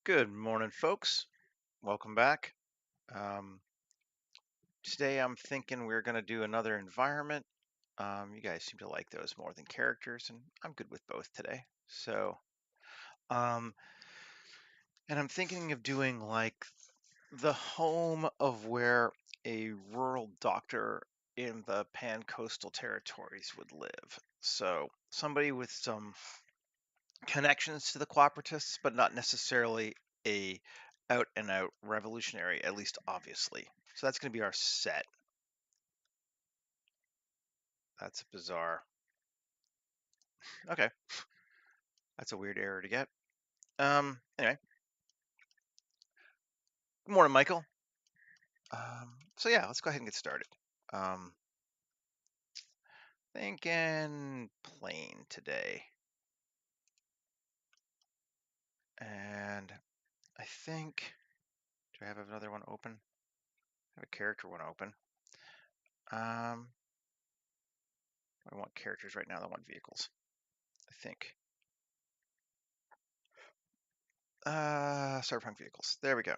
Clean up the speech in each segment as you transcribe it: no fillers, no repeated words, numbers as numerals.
Good morning, folks. Welcome back. Um, Today I'm thinking we're going to do another environment. You guys seem to like those more than characters, and I'm good with both today. Um, and I'm thinking of doing like the home of where a rural doctor in the pan-coastal territories would live. So somebody with some connections to the cooperatists, but not necessarily a out and out revolutionary, at least obviously. So that's going to be our set. That's bizarre. Okay, that's a weird error to get. Anyway, good morning, Michael. So yeah, let's go ahead and get started. Um, Thinking plain today, and I think. Do I have another one open? I have a character one open. I want characters right now. I want vehicles. I think. Cyberpunk vehicles. There we go.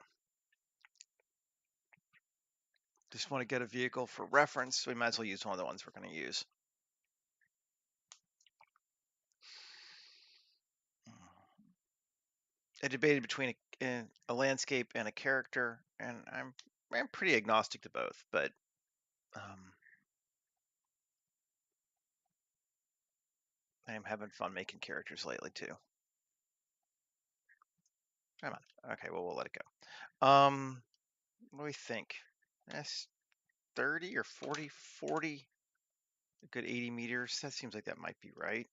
Just want to get a vehicle for reference. We might as well use one of the ones we're going to use. I debated between a landscape and a character, and I'm pretty agnostic to both, but I'm having fun making characters lately too. Come on. Okay, well, we'll let it go. What do we think? That's 30 or 40? 40? A good 80 meters. That seems like that might be right.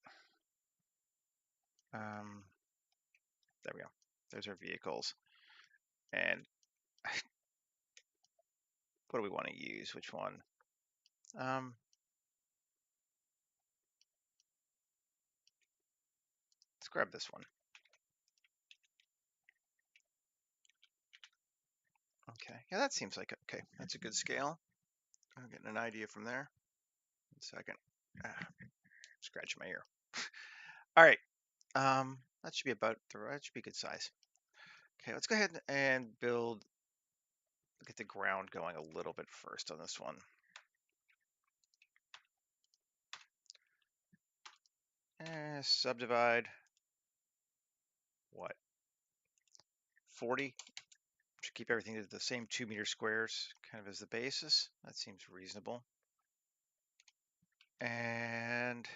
There we go. There's our vehicles. And what do we want to use? Which one? Let's grab this one. Okay, yeah, that seems like okay. That's a good scale. I'm getting an idea from there. 1 second. Scratching my ear. All right. That should be about that should be a good size. Okay, let's go ahead and get the ground going a little bit first on this one. Subdivide. What? 40. Should keep everything to the same 2-meter squares, kind of as the basis. That seems reasonable. And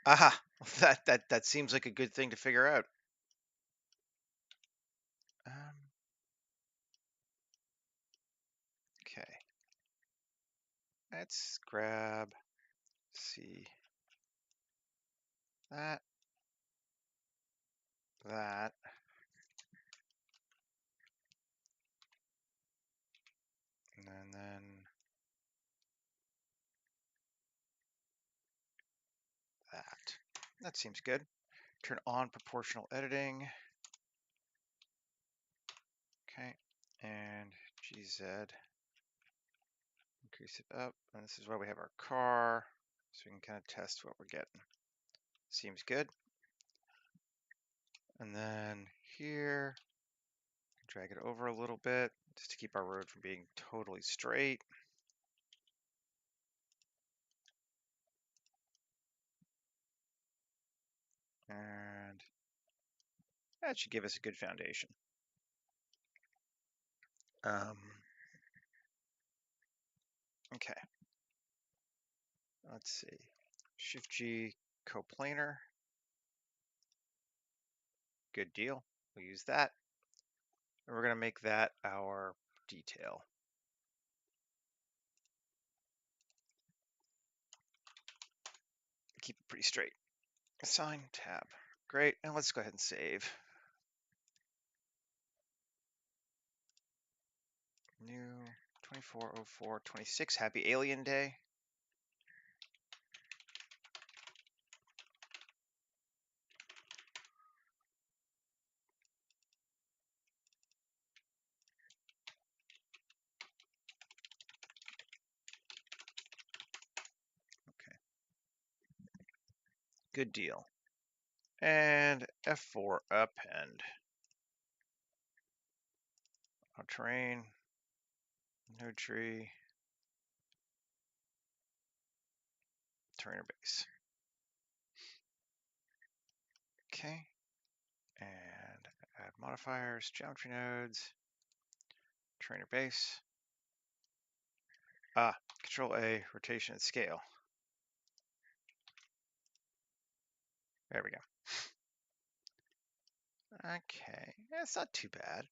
aha, that seems like a good thing to figure out. Okay. Let's grab, see, that, that, and then that. That seems good. Turn on proportional editing. Okay, and GZ. Increase it up, and this is where we have our car, so we can kind of test what we're getting. Seems good. And then here, drag it over a little bit, just to keep our road from being totally straight. And that should give us a good foundation. Okay. Let's see. Shift G coplanar. Good deal. We'll use that. And we're going to make that our detail. Keep it pretty straight. Assign tab. Great. And let's go ahead and save. New 240426. Happy Alien Day. Okay. Good deal. And F4 append. Our terrain, node tree, trainer base. Okay. And add modifiers, geometry nodes, trainer base. Control A, rotation and scale. There we go. Okay, that's not too bad.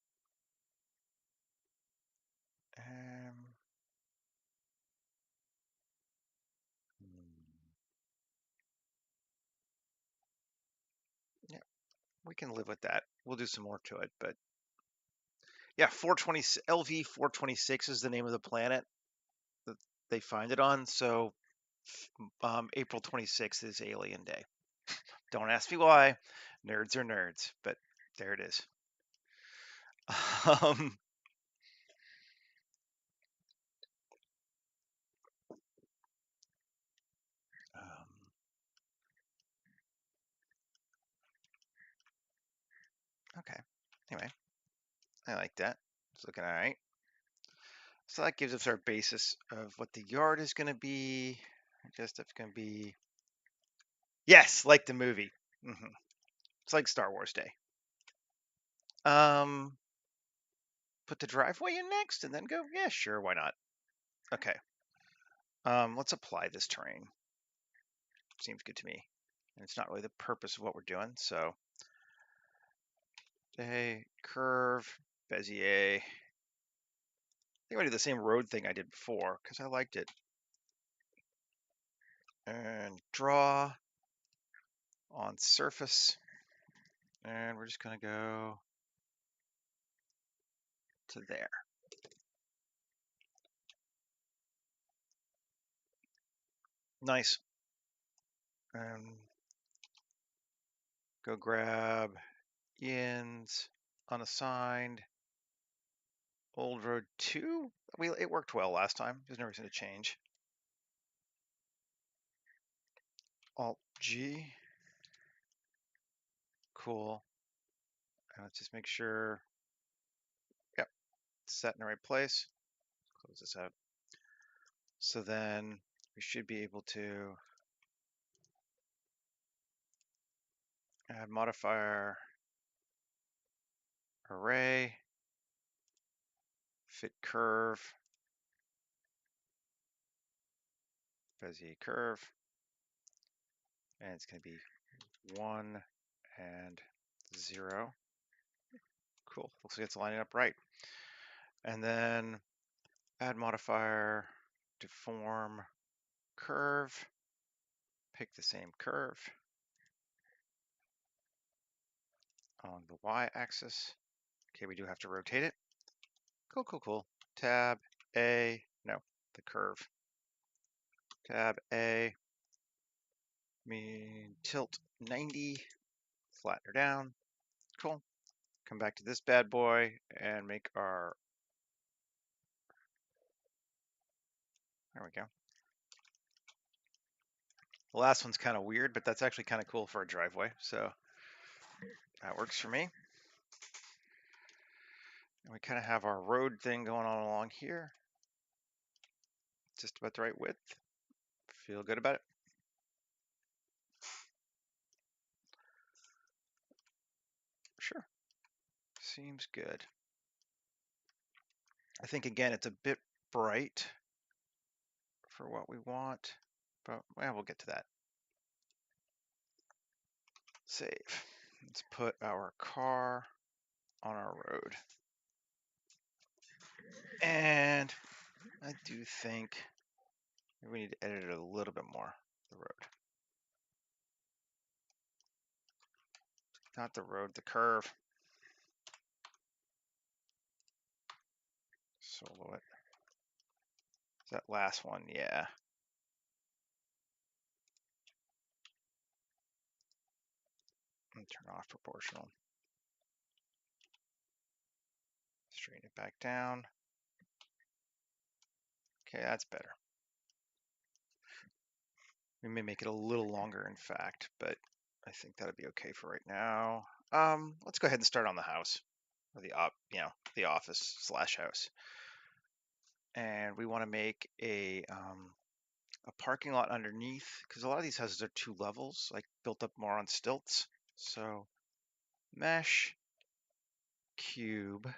Yeah, we can live with that. We'll do some more to it, but yeah, 420 LV 426 is the name of the planet that they find it on. So April 26th is Alien Day. Don't ask me why. Nerds are nerds, but there it is. Um, okay. Anyway, I like that. It's looking all right. So that gives us our basis of what the yard is going to be. Just it's going to be, yes, like the movie. It's like Star Wars Day. Put the driveway in next and then go. Yeah, sure, why not? Okay. Let's apply this terrain. Seems good to me. And it's not really the purpose of what we're doing. So, hey, curve, Bezier. I think I do the same road thing I did before because I liked it. And draw on surface. And we're just going to go to there. Nice. And go grab Ian's unassigned old road 2. It worked well last time. There's no reason to change. Alt G. Cool. And let's just make sure. Yep, set in the right place. Close this out. So then we should be able to add modifier array, fit curve, Bezier curve, and it's going to be 1 and 0. Cool. Looks like it's lining up right. And then add modifier, deform curve, pick the same curve on the y-axis. Okay, we do have to rotate it. Cool, cool, cool. Tab A, no, the curve. Tab A, mean tilt 90, flatten her down. Cool. Come back to this bad boy and make our, there we go. The last one's kind of weird, but that's actually kind of cool for a driveway. So that works for me. And we kind of have our road thing going on along here. Just about the right width. Feel good about it. Sure. Seems good. I think, again, it's a bit bright for what we want, but well, we'll get to that. Save. Let's put our car on our road. And I do think we need to edit it a little bit more, the road. Not the road, the curve. Solo it. That last one, yeah. And turn off proportional. Straighten it back down. Okay, that's better. We may make it a little longer, in fact, but I think that'd be okay for right now. Let's go ahead and start on the house, or the office slash house. And we want to make a parking lot underneath, because a lot of these houses are 2 levels, like built up more on stilts. So mesh cube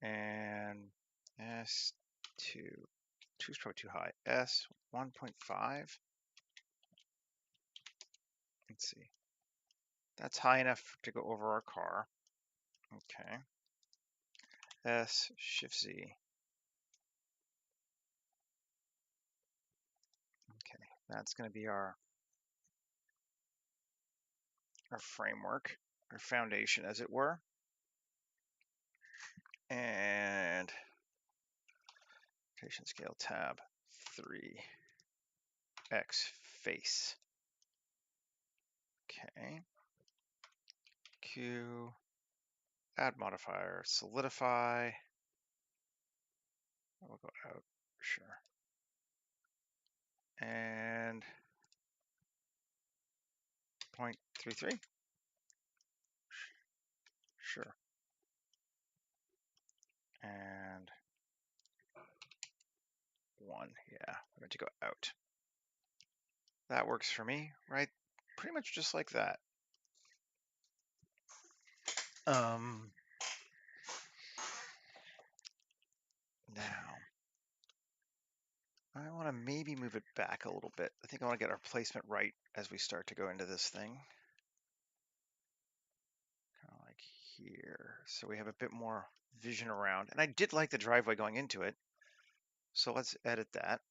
and S2. 2 is probably too high. S 1.5. Let's see. That's high enough to go over our car. Okay. S Shift Z. Okay, that's going to be our framework, our foundation, as it were. And rotation scale tab 3 X face. Okay. Q add modifier solidify. We'll go out for sure. And 0.33. Sure. And 1. Yeah, we're going to go out. That works for me, right? Pretty much just like that. Now, I want to maybe move it back a little bit. I think I want to get our placement right as we start to go into this thing. Kind of like here. So we have a bit more vision around. And I did like the driveway going into it. So let's edit that.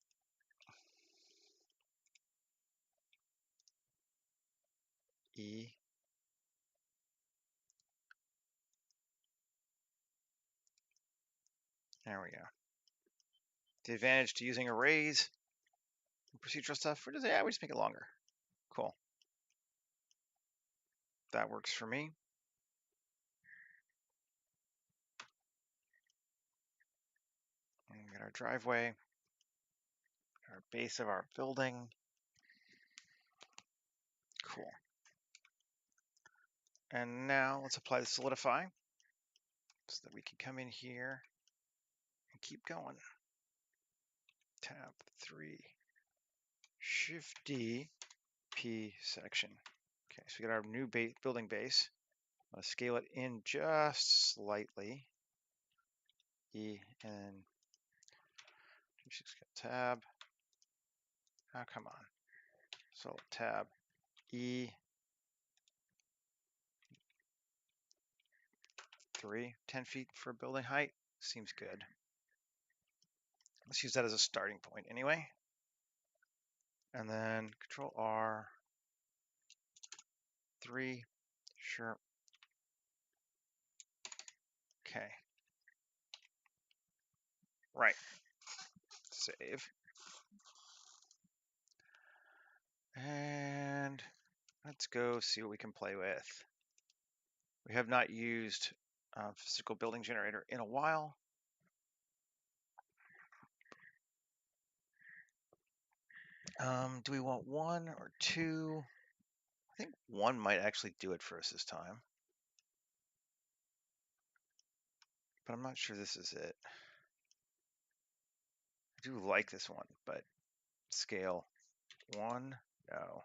E. There we go. The advantage to using arrays and procedural stuff, we just make it longer. Cool. That works for me. And we got our driveway, our base of our building. Cool. And now let's apply the solidify so that we can come in here and keep going. Tab 3, Shift D, P section. Okay, so we got our new building base. I'm going to scale it in just slightly. E and tab. Oh, come on. So tab E 3, 10 feet for building height. Seems good. Let's use that as a starting point anyway. And then Control R 3. Sure. Okay. Right. Save. And let's go see what we can play with. We have not used physical building generator in a while. Do we want 1 or 2? I think 1 might actually do it for us this time. But I'm not sure this is it. I do like this one, but scale 1, no.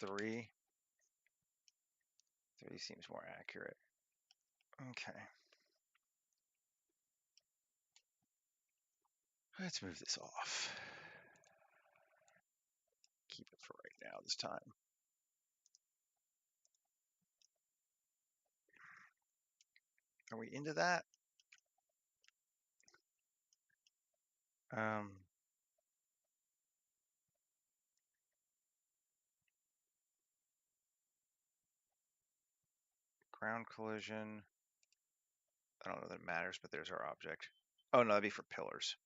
3. 3 seems more accurate. Okay. Let's move this off. Keep it for right now this time. Are we into that? Ground collision. I don't know that it matters, but there's our object. Oh, no, that'd be for pillars.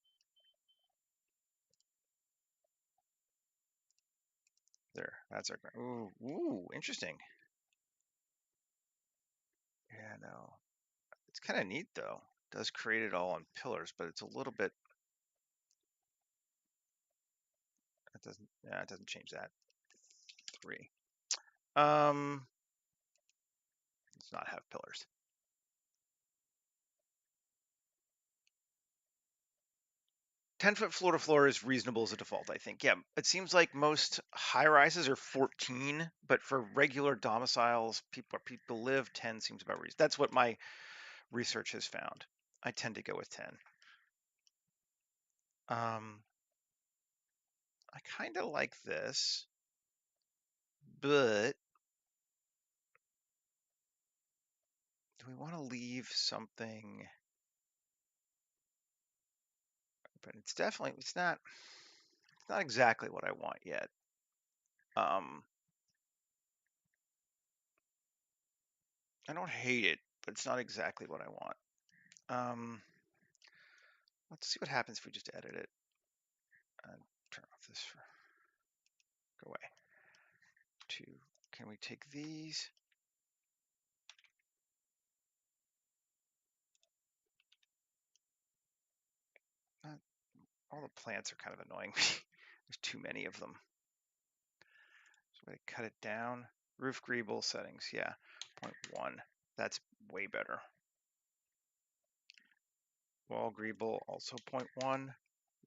There, that's our ground. Ooh, interesting. Yeah, no. It's kind of neat, though. It does create it all on pillars, but it's a little bit doesn't. Yeah, it doesn't change that. 3. Let's not have pillars. 10-foot floor to floor is reasonable as a default, I think. Yeah, it seems like most high rises are 14, but for regular domiciles, where people live, 10 seems about reasonable. That's what my research has found. I tend to go with 10. I kind of like this, but do we want to leave something open? It's not exactly what I want yet. I don't hate it, but it's not exactly what I want. Let's see what happens if we just edit it. Turn off this for go away. 2. Can we take these? All the plants are kind of annoying me. There's too many of them. So I cut it down. Roof greeble settings, yeah, 0.1. That's way better. Wall greeble also 0.1.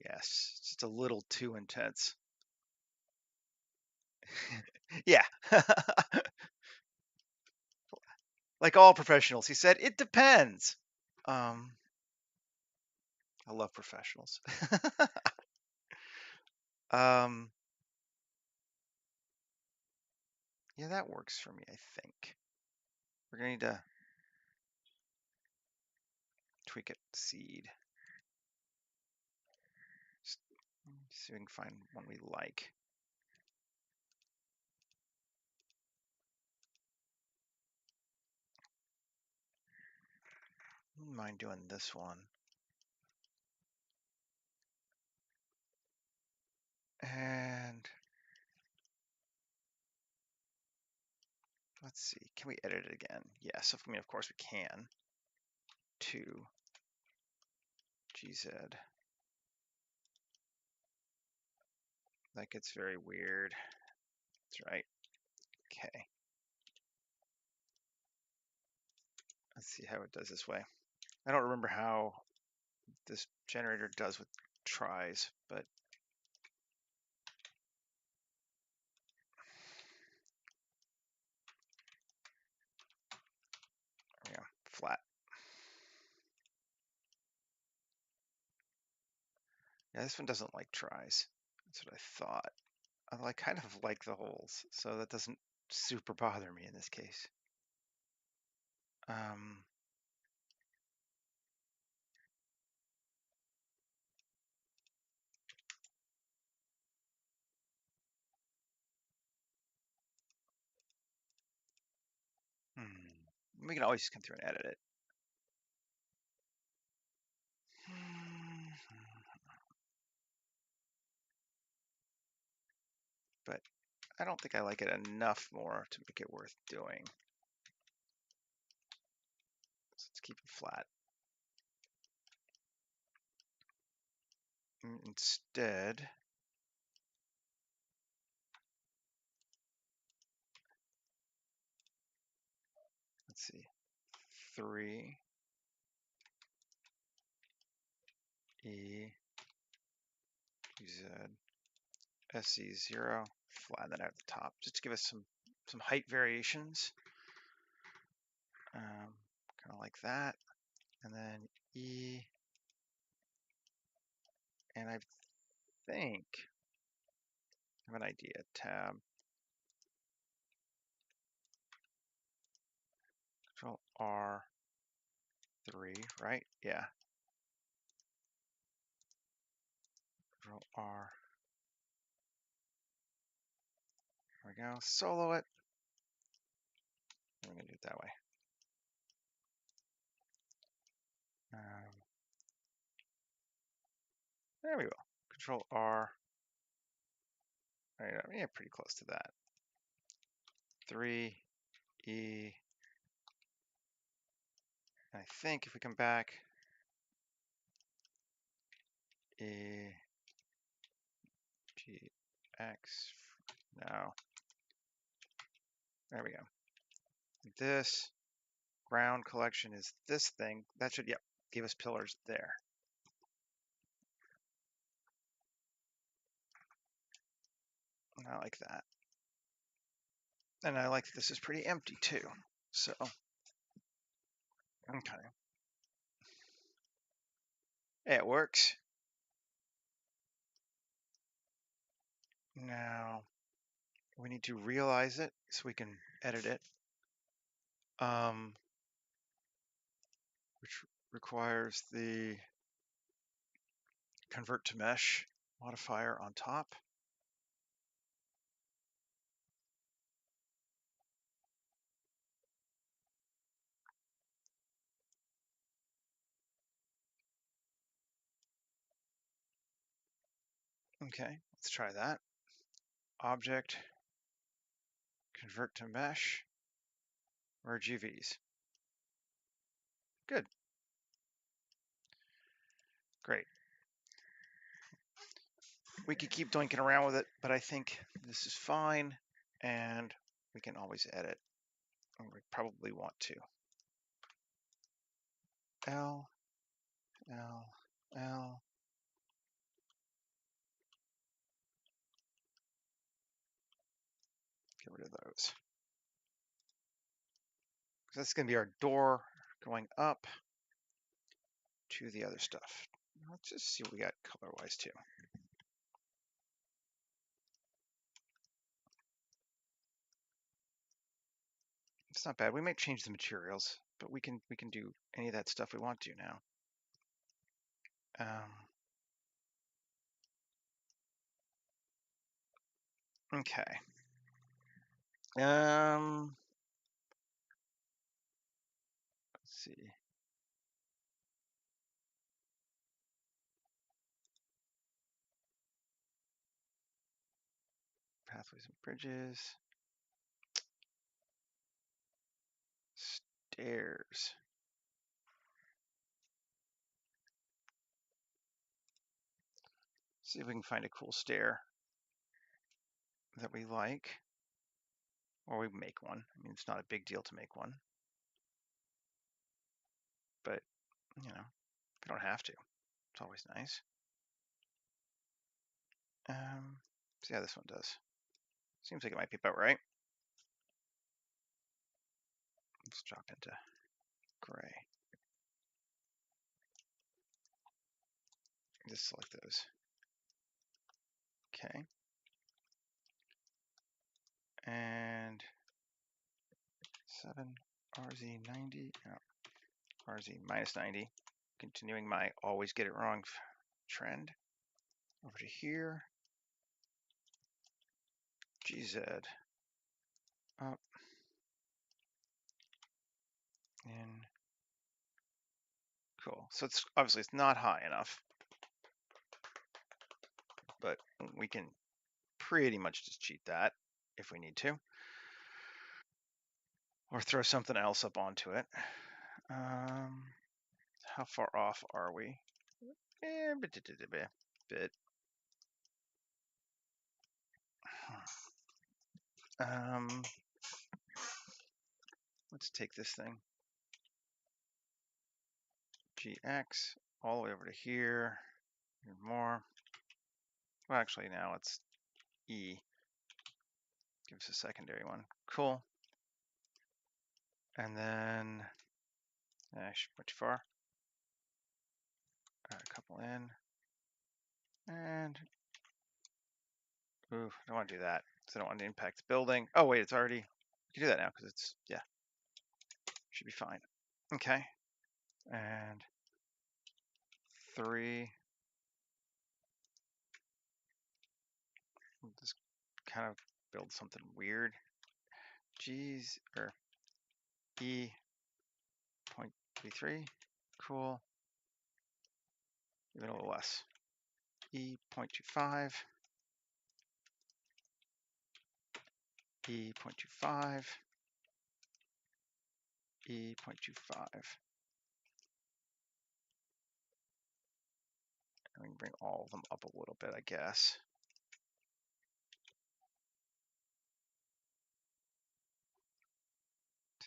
Yes, it's just a little too intense. Yeah. Like all professionals, he said, it depends. I love professionals. Yeah, that works for me, I think. We're gonna need to tweak it, seed. Just see if we can find one we like. Wouldn't mind doing this one. And let's see, can we edit it again? Yes, I mean, of course we can. 2 GZ. That gets very weird. That's right. Okay. Let's see how it does this way. I don't remember how this generator does with tries, but yeah, flat. Yeah, this one doesn't like tries. That's what I thought. Although I kind of like the holes, so that doesn't super bother me in this case. We can always just come through and edit it. But I don't think I like it enough more to make it worth doing. So let's keep it flat. Instead, let's see, 3 E Z SC0, flatten that out at the top, just to give us some height variations. Kind of like that. And then E, and I think I have an idea. Tab, Control R3, right? Yeah. Control R. There we go. Solo it. We're gonna do it that way. There we go. Control R. Yeah, pretty close to that. 3 E. And I think if we come back, E G X. No. There we go. This ground collection is this thing. That should, yep, give us pillars there. I like that. And I like that this is pretty empty too. So, okay. It works. Now, we need to realize it so we can edit it. Which requires the convert to mesh modifier on top. Okay, let's try that. Object, convert to mesh, merge UVs. Good. Great. We could keep doinking around with it, but I think this is fine, and we can always edit. And we probably want to. L, L, L. Get rid of those. That's going to be our door going up to the other stuff. Let's just see what we got color-wise too. It's not bad. We might change the materials, but we can do any of that stuff we want to now. Okay. Let's see. Pathways and bridges. Stairs. See if we can find a cool stair that we like. Or we make one. I mean, it's not a big deal to make one. But, you know, we don't have to. It's always nice. See how this one does. Seems like it might be about right. Let's drop into gray. Just select those. Okay. And 7 RZ90, no, RZ minus 90. Continuing my always get it wrong trend. Over to here. GZ. Up. In. Cool. So it's obviously it's not high enough, but we can pretty much just cheat that if we need to. Or throw something else up onto it. How far off are we? Bit. Let's take this thing. GX all the way over to here. Here more. Well, actually now it's E. Give us a secondary one. Cool. And then I should put too far. A couple in. And ooh, I don't want to do that because I don't want to impact the building. Oh wait, it's already, you can do that now because it's, yeah, should be fine. Okay. And 3. We'll just kind of build something weird. G's or E 0.33. Cool. Even a little less. E 0.25. E 0.25. E 0.25. And we can bring all of them up a little bit, I guess.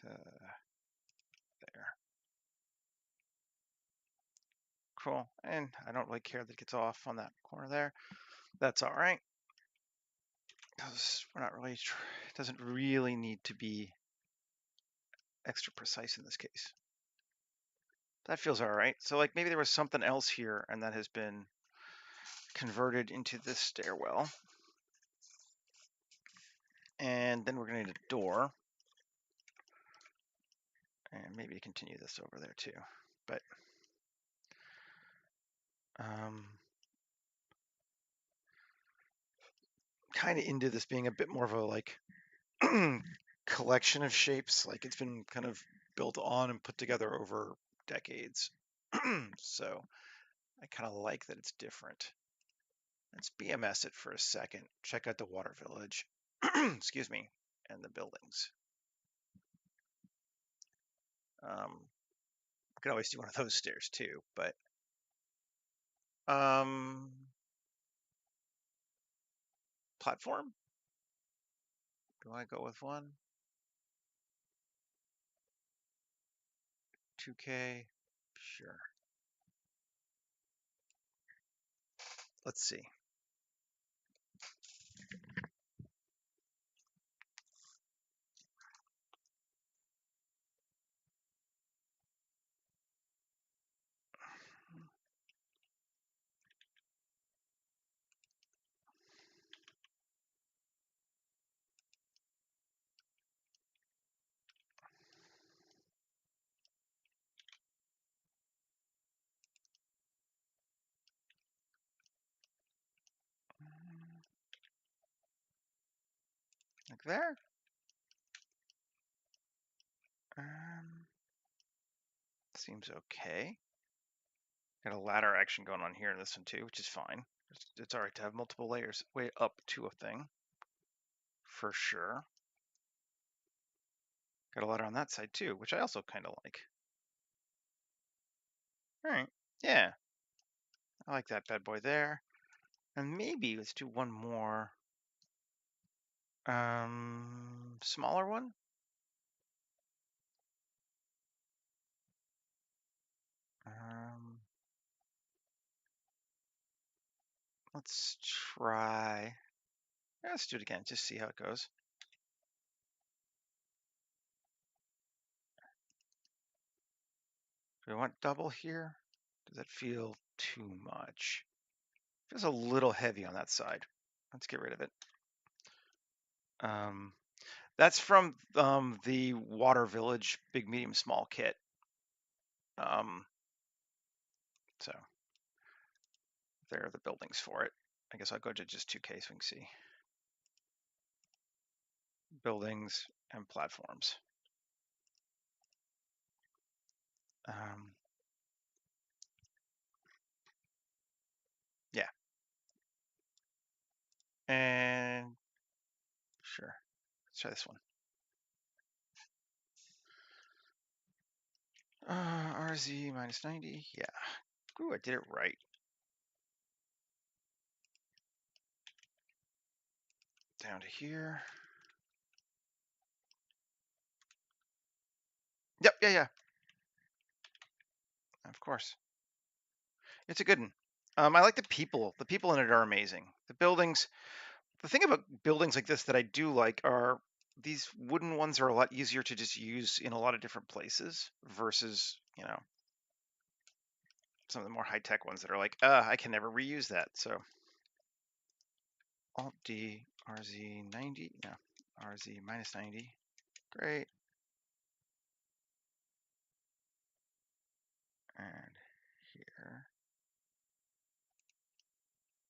to there. Cool. And I don't really care that it gets off on that corner there. That's all right. Because we're not really, it doesn't really need to be extra precise in this case. That feels all right. So like maybe there was something else here and that has been converted into this stairwell. And then we're going to need a door. And maybe continue this over there too. But kind of into this being a bit more of a like collection of shapes. Like it's been kind of built on and put together over decades. So I kind of like that it's different. Let's BMS it for a second. Check out the water village. Excuse me. And the buildings. We could always do one of those stairs too, but platform? Do I go with one? 2K? Sure. Let's see. Like there. Seems okay. Got a ladder action going on here in this one too, which is fine. It's all right to have multiple layers way up to a thing. For sure. Got a ladder on that side too, which I also kind of like. All right. Yeah. I like that bad boy there. And maybe let's do one more. Smaller one. Let's try. Yeah, let's do it again. Just see how it goes. Do we want double here? Does that feel too much? Feels a little heavy on that side. Let's get rid of it. That's from the Water Village Big, Medium, Small kit. So there are the buildings for it. I guess I'll go to just 2K so we can see. Buildings and platforms. Yeah. And sure. Let's try this one. RZ minus 90. Yeah. Ooh, I did it right. Down to here. Yep, yeah. Of course. It's a good one. I like the people. The people in it are amazing. The buildings, the thing about buildings like this that I do like are these wooden ones are a lot easier to just use in a lot of different places versus, you know, some of the more high-tech ones that are like, I can never reuse that. So Alt D, RZ 90, no, RZ minus 90. Great. And here.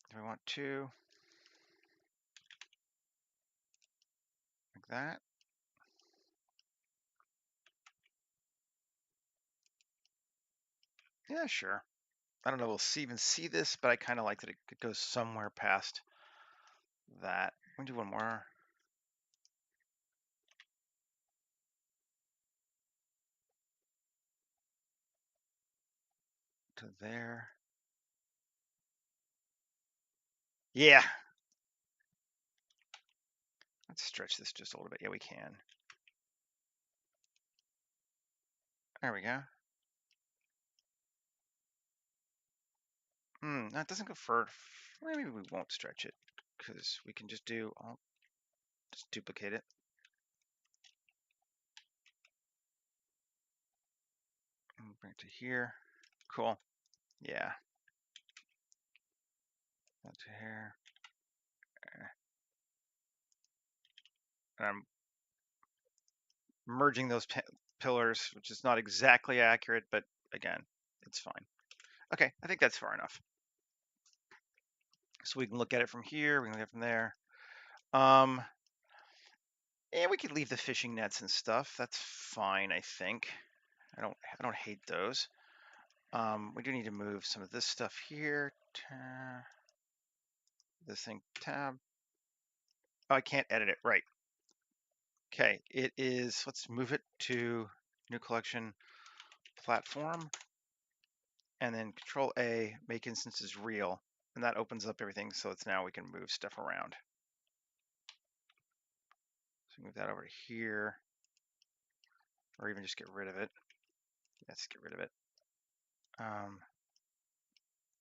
Do I want two? Like that. Yeah, sure. I don't know, we'll even see this, but I kind of like that it goes somewhere past that. Let me do one more. To there. Yeah. Let's stretch this just a little bit. Yeah, we can. There we go. That doesn't go for. Maybe we won't stretch it because we can just do. I'll just duplicate it. And bring it to here. Cool. Yeah. That to here. And I'm merging those pillars, which is not exactly accurate, but again, it's fine. Okay, I think that's far enough. So we can look at it from here, we can look at it from there. And we could leave the fishing nets and stuff. That's fine, I think. I don't hate those. We do need to move some of this stuff here. This thing tab. Oh, I can't edit it. Right. Okay, it is. Let's move it to new collection platform, and then Control A, make instances real, and that opens up everything. So it's now we can move stuff around. So move that over to here, or even just get rid of it. Let's get rid of it.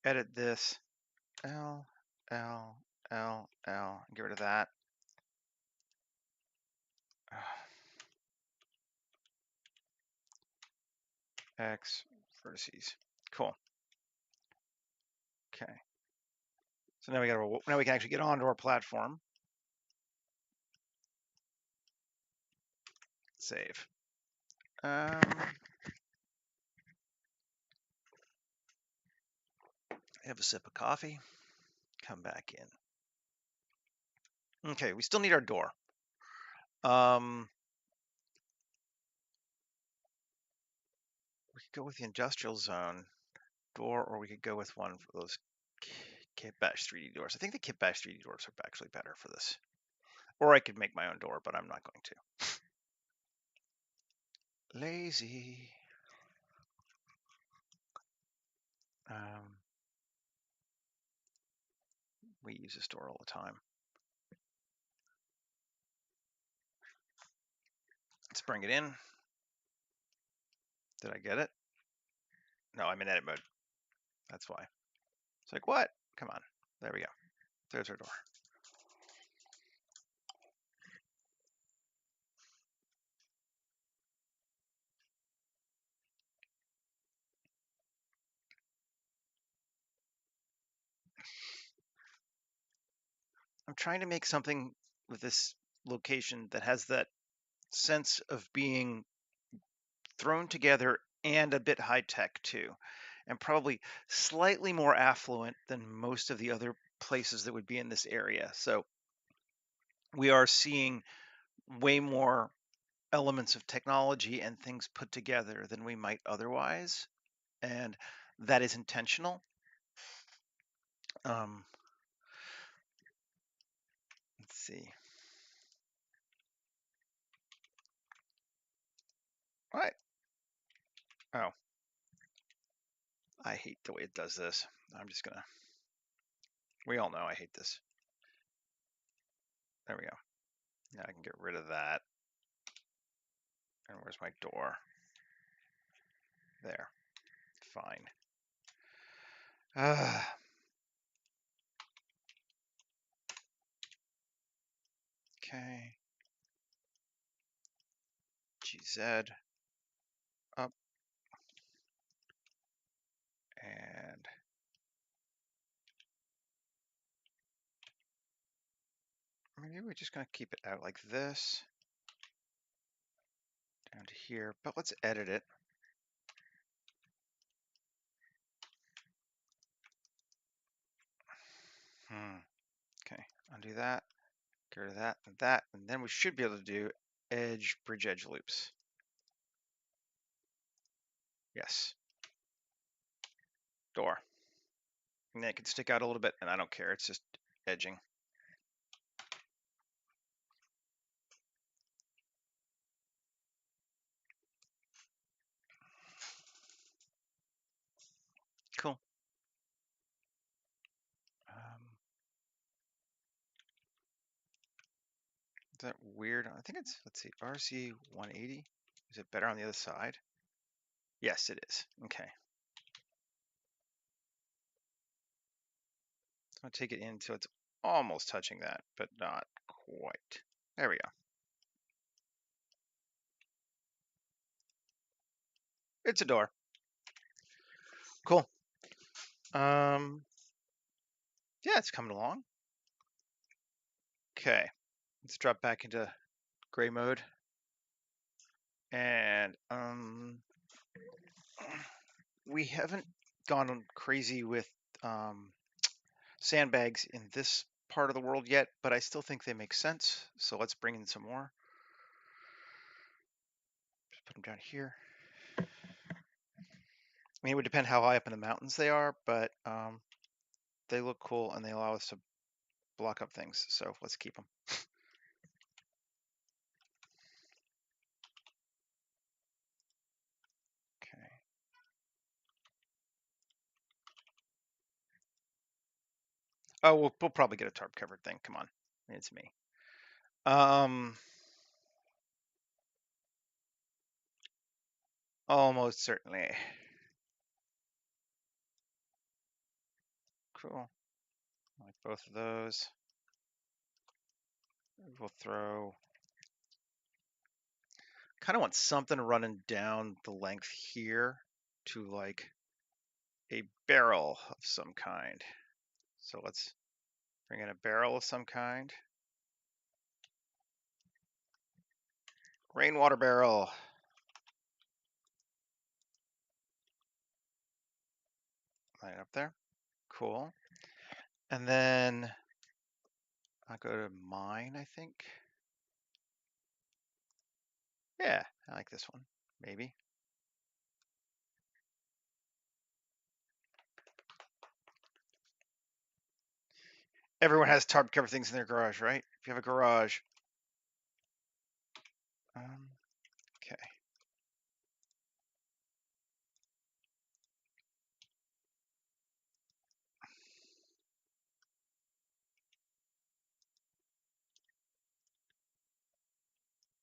Edit this. L, L, L, L, and get rid of that. X vertices. Cool. Okay. So now we can actually get onto our platform. Save. Have a sip of coffee. Come back in. Okay, we still need our door. We could go with the industrial zone door, or we could go with one for those Kit Bash 3D doors. I think the Kit Bash 3D doors are actually better for this. Or I could make my own door, but I'm not going to. Lazy. We use this door all the time. Let's bring it in. Did I get it? No, I'm in edit mode. That's why. It's like, what? Come on. There we go. There's our door. I'm trying to make something with this location that has that sense of being thrown together and a bit high tech too, and probably slightly more affluent than most of the other places that would be in this area. So we are seeing way more elements of technology and things put together than we might otherwise, and that is intentional. Let's see. What? Oh, I hate the way it does this. I'm just gonna. We all know I hate this. There we go. Now I can get rid of that. And where's my door? There. Fine. Okay. GZ up, and maybe we're just going to keep it out like this down to here, but let's edit it. Okay, undo that, get rid of that, and then we should be able to do bridge edge loops. Yes. Door. And then it can stick out a little bit, and I don't care. It's just edging. Cool. Is that weird? I think it's, let's see, RC 180. Is it better on the other side? Yes, it is. Okay. I'll take it in so it's almost touching that, but not quite. There we go. It's a door. Cool. Yeah, it's coming along. Okay, let's drop back into gray mode. And we haven't gone crazy with sandbags in this part of the world yet, but I still think they make sense. So let's bring in some more. Just put them down here. I mean, it would depend how high up in the mountains they are, but they look cool and they allow us to block up things. So let's keep them. Okay. Oh, we'll probably get a tarp covered thing. Come on, it's me. Almost certainly. Cool. Like both of those. We'll throw. Kind of want something running down the length here to like a barrel of some kind. So let's bring in a barrel of some kind. Rainwater barrel. Right up there. Cool. And then I'll go to mine, I think. Yeah, I like this one. Maybe. Everyone has tarp cover things in their garage, right? If you have a garage. Okay.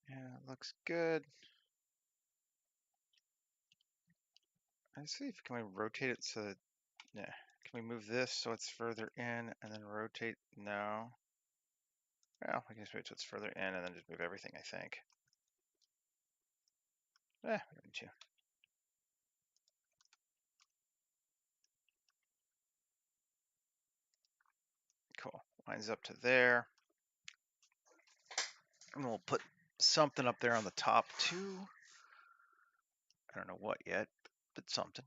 Yeah, it looks good. Let's see if can we rotate it so that, yeah. Can we move this so it's further in and then rotate? No. Well, we can just move it so it's further in and then just move everything, I think. We don't need to. Cool. Lines up to there. And we'll put something up there on the top too. I don't know what yet, but something.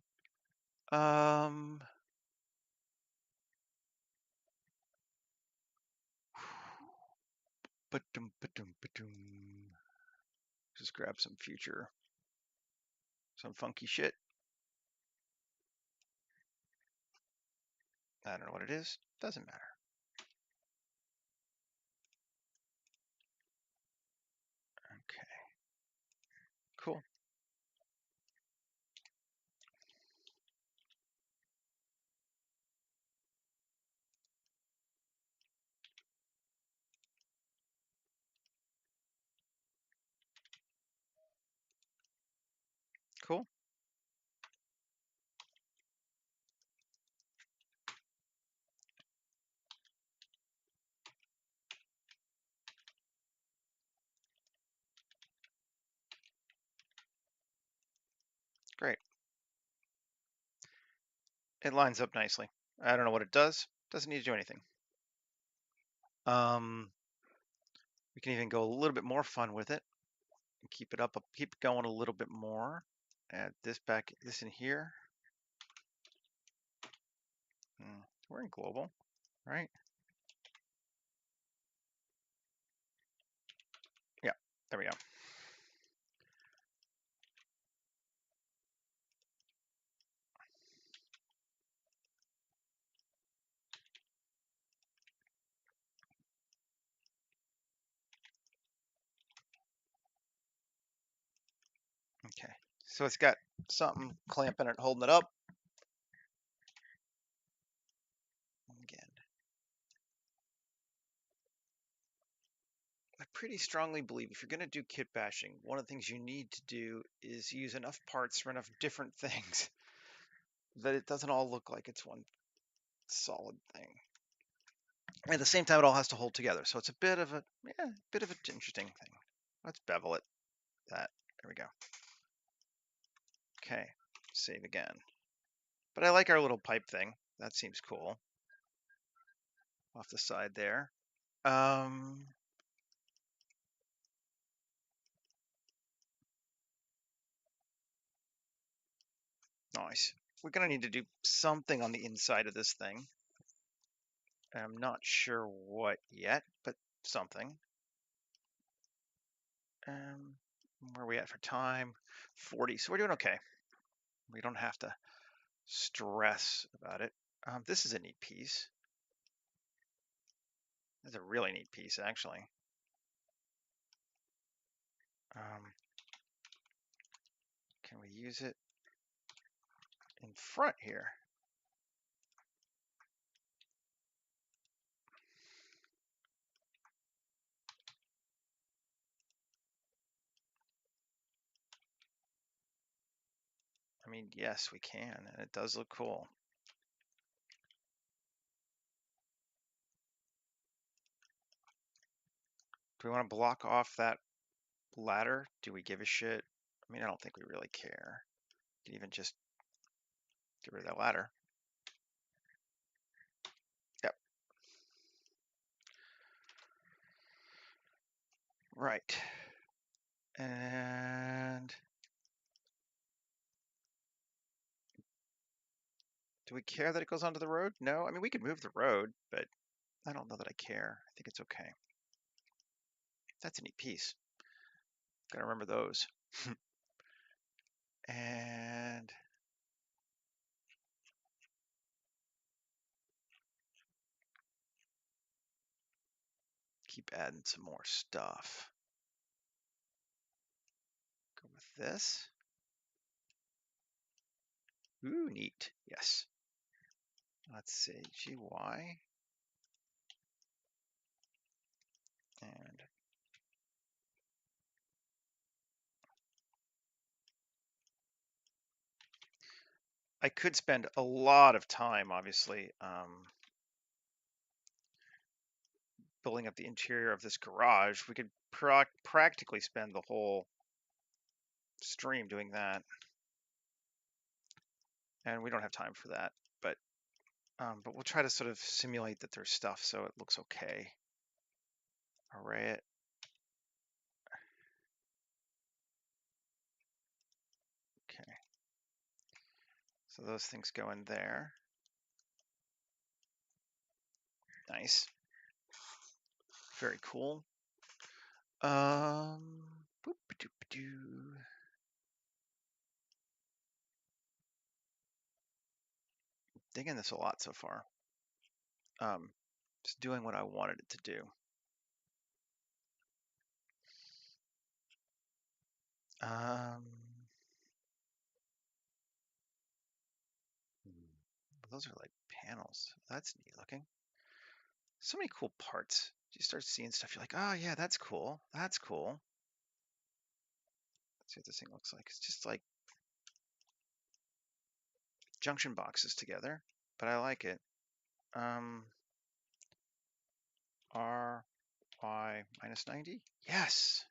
Just grab some future, some funky shit. I don't know what it is. Doesn't matter. Okay. Cool. Cool. Great. It lines up nicely. I don't know what it does. Doesn't need to do anything. We can even go a little bit more fun with it. Keep it up, keep it going a little bit more. Add this back, this in here. We're in global, right? Yeah, there we go. Okay, so it's got something clamping it, holding it up. Again, pretty strongly believe if you're going to do kit bashing, one of the things you need to do is use enough parts for enough different things that it doesn't all look like it's one solid thing. And at the same time, it all has to hold together. So it's a bit of a, yeah, bit of an interesting thing. Let's bevel it. That. There we go. Okay. Save again. But I like our little pipe thing. That seems cool. Off the side there. Nice. We're going to need to do something on the inside of this thing. I'm not sure what yet, but something. Where are we at for time? 40. So we're doing okay. We don't have to stress about it. This is a neat piece. That's a really neat piece, actually. Can we use it in front here? I mean, yes, we can, and it does look cool. Do we want to block off that ladder? Do we give a shit? I mean, I don't think we really care. You can even just get rid of that ladder. Yep. Right. And do we care that it goes onto the road? No. I mean, we could move the road, but I don't know that I care. I think it's okay. That's a neat piece. Gotta remember those. And keep adding some more stuff. Go with this. Ooh, neat. Yes. Let's see. GY. And I could spend a lot of time, obviously, building up the interior of this garage. We could practically spend the whole stream doing that. And we don't have time for that, but we'll try to sort of simulate that there's stuff so it looks okay. Array it. Okay. So those things go in there. Nice. Very cool. Digging this a lot so far. Just doing what I wanted it to do. Those are like panels. That's neat looking. So many cool parts. You start seeing stuff, you're like, oh yeah, that's cool. That's cool. Let's see what this thing looks like. It's just like junction boxes together, but I like it. RY minus 90? Yes.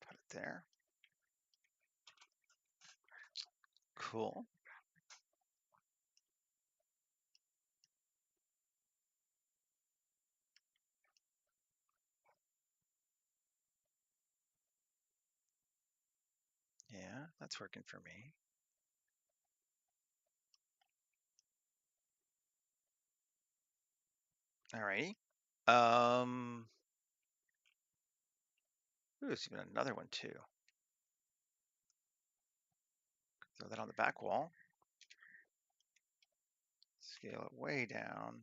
Put it there. Cool. Yeah, that's working for me. Alrighty. Ooh, there's even another one too. Throw that on the back wall. Scale it way down.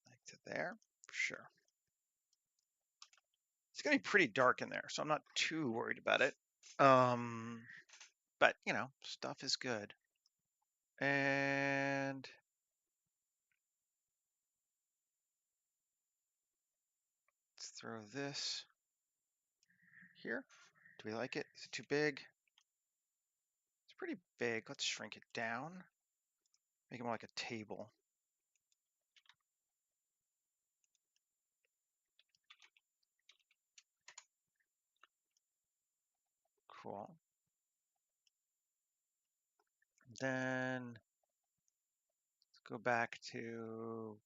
Like to there, for sure. It's gonna be pretty dark in there, so I'm not too worried about it. But you know, stuff is good. And let's throw this here. Do we like it? Is it too big? It's pretty big. Let's shrink it down. Make it more like a table. Cool. Then let's go back to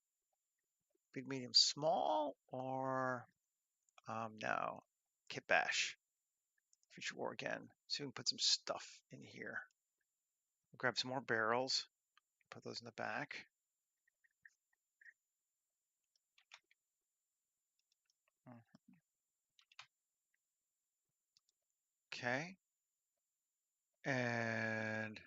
big, medium, small, or no, kit bash. Future war again. So we can put some stuff in here. We'll grab some more barrels. Put those in the back. Okay. And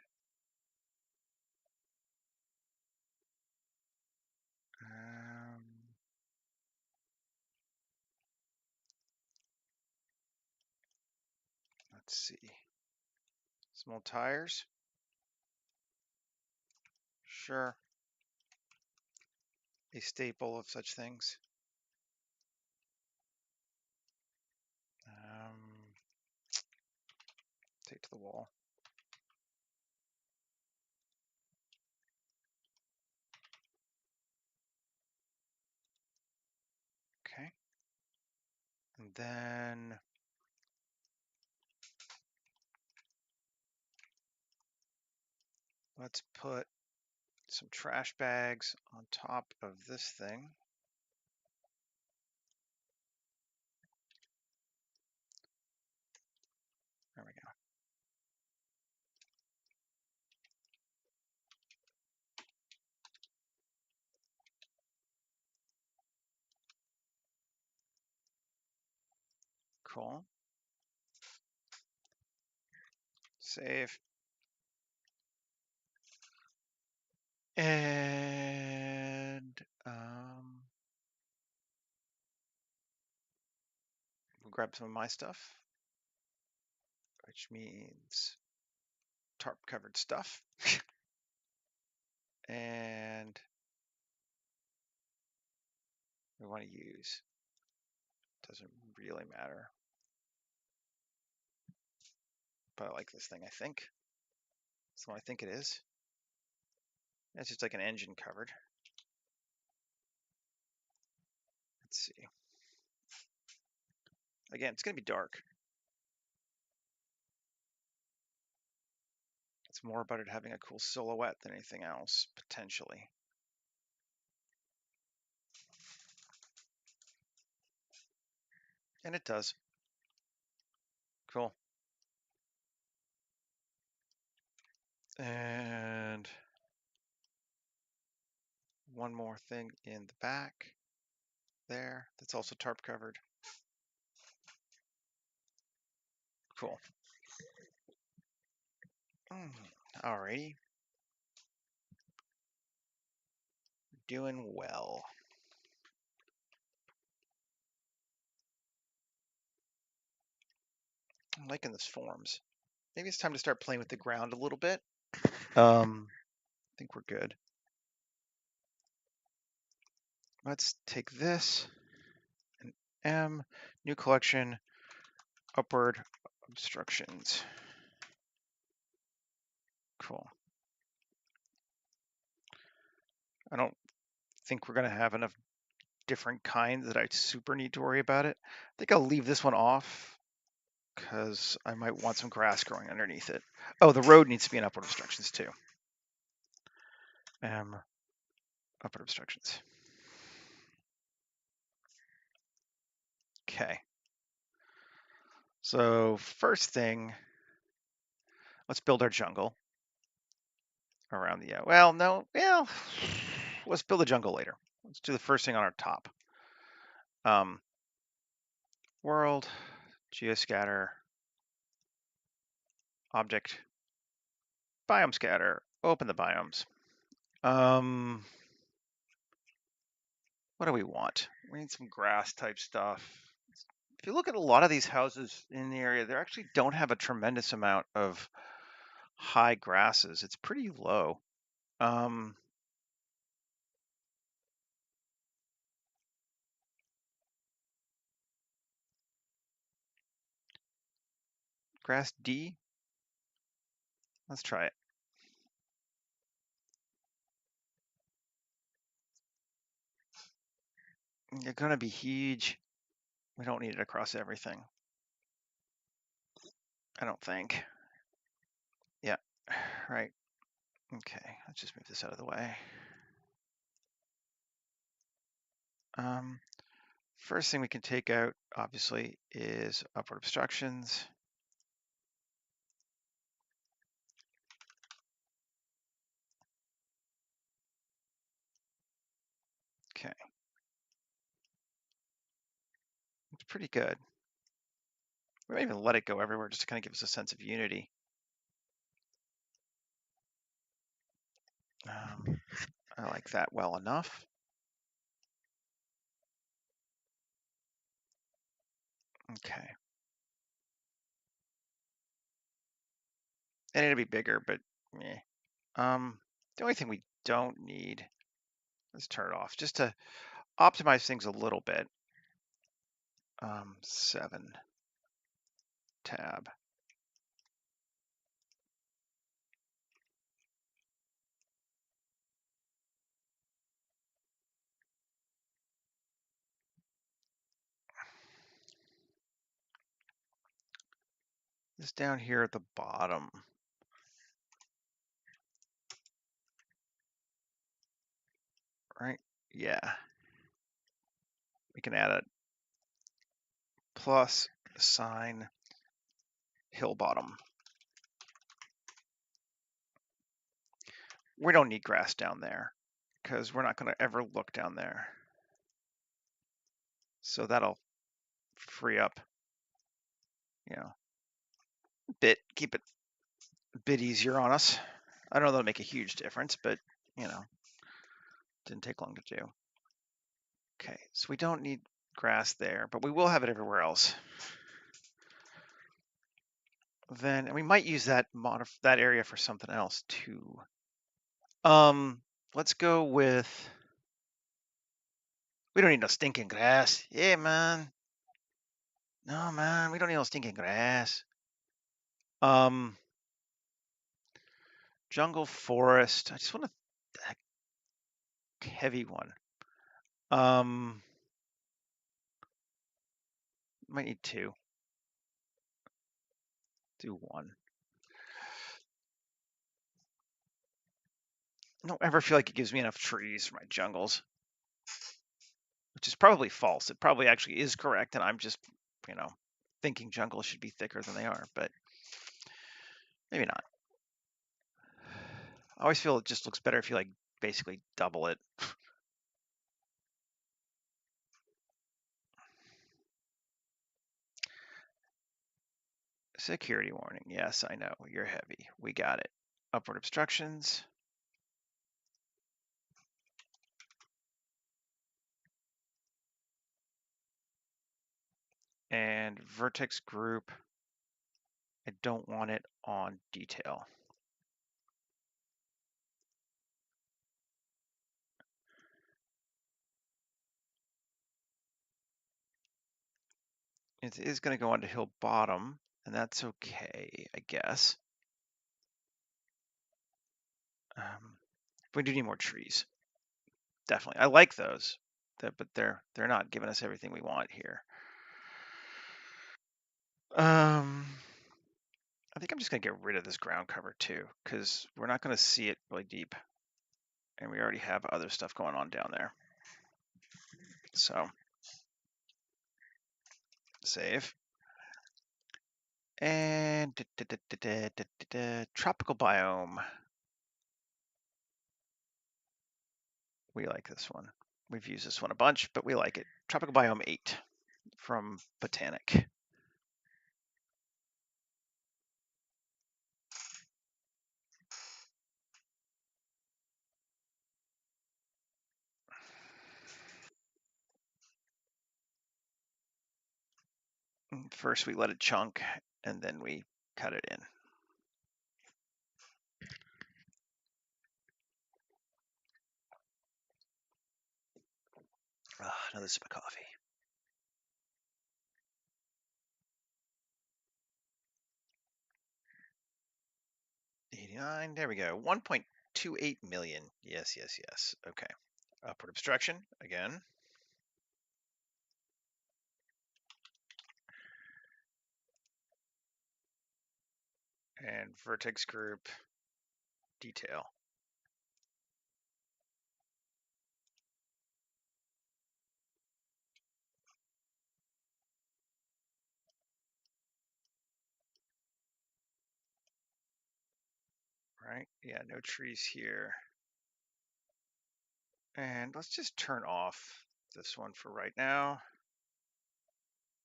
let's see. Small tires. Sure. A staple of such things. Take to the wall. Okay. And then let's put some trash bags on top of this thing. There we go. Cool. Save. And we'll grab some of my stuff, which means tarp covered stuff. And we want to use, doesn't really matter, but I like this thing, I think. That's what I think it is. It's just like an engine covered. Let's see. Again, it's going to be dark. It's more about it having a cool silhouette than anything else, potentially. And it does. Cool. And one more thing in the back there that's also tarp covered. Cool. Alrighty. Doing well. I'm liking this forms. Maybe it's time to start playing with the ground a little bit. I think we're good. Let's take this, and M, new collection, upward obstructions. Cool. I don't think we're going to have enough different kinds that I super need to worry about it. I think I'll leave this one off because I might want some grass growing underneath it. Oh, the road needs to be in upward obstructions too. Upward obstructions. Okay. So first thing, let's build our jungle. around the, well, no, well, let's build a jungle later. Let's do the first thing on our top. World, geoscatter, object, biome scatter, open the biomes. What do we want? We need some grass type stuff. If you look at a lot of these houses in the area, they actually don't have a tremendous amount of high grasses. It's pretty low. Grass D. Let's try it. They're gonna be huge. We don't need it across everything. I don't think. Yeah, right. Okay, let's just move this out of the way. First thing we can take out, obviously, is upward obstructions. Okay. It's pretty good. We might even let it go everywhere just to kind of give us a sense of unity. I like that well enough. Okay. And it'll be bigger, but eh. The only thing we don't need, let's turn it off, just to optimize things a little bit. 7 tab. This down here at the bottom. Right? Yeah. We can add a plus sign hill bottom. We don't need grass down there because we're not going to ever look down there. So that'll free up, you know, a bit, keep it a bit easier on us. I don't know that'll make a huge difference, but, you know, didn't take long to do. Okay, so we don't need grass there, but we will have it everywhere else. Then, and we might use that area for something else too. Let's go with, we don't need no stinking grass. Yeah, man. No, man, we don't need no stinking grass. Jungle forest. I just want a heavy one. Might need 2. Do 1. I don't ever feel like it gives me enough trees for my jungles, which is probably false. It probably actually is correct, and I'm just, you know, thinking jungles should be thicker than they are, but maybe not. I always feel it just looks better if you like basically double it. Security warning. Yes, I know. You're heavy. We got it. Upward obstructions. And vertex group. I don't want it on detail. It is going to go onto hill bottom, and that's okay, I guess. We do need more trees. Definitely. I like those, but they're not giving us everything we want here. I think I'm just going to get rid of this ground cover too, because we're not going to see it really deep. And we already have other stuff going on down there. So, save. And tropical biome. We like this one. We've used this one a bunch, but we like it. Tropical Biome 8 from Botanic. First we let it chunk, and then we cut it in. Another sip of coffee. 89, there we go. 1.28 million. Yes, yes, yes. Okay. Upward obstruction again. And vertex group detail. Right? Yeah, no trees here. And let's just turn off this one for right now.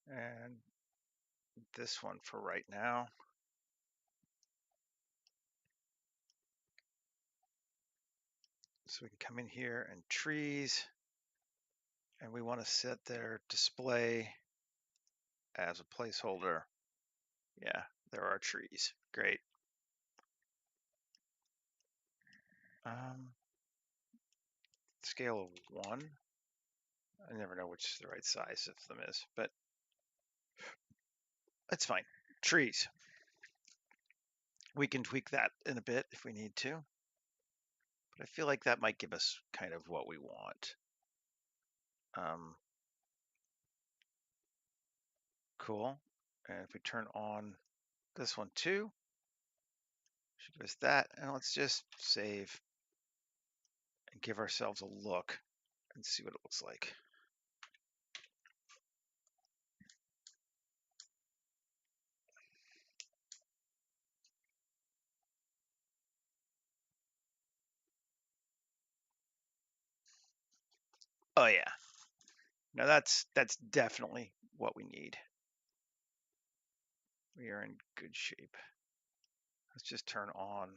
And this one for right now. So we can come in here and trees. And we want to set their display as a placeholder. Yeah, there are trees. Great. Scale of 1. I never know which the right size of them is, but that's fine. Trees. We can tweak that in a bit if we need to. But I feel like that might give us kind of what we want. Cool. And if we turn on this one too, should give us that. And let's just save and give ourselves a look and see what it looks like. Oh yeah. Now that's definitely what we need. We are in good shape. Let's just turn on.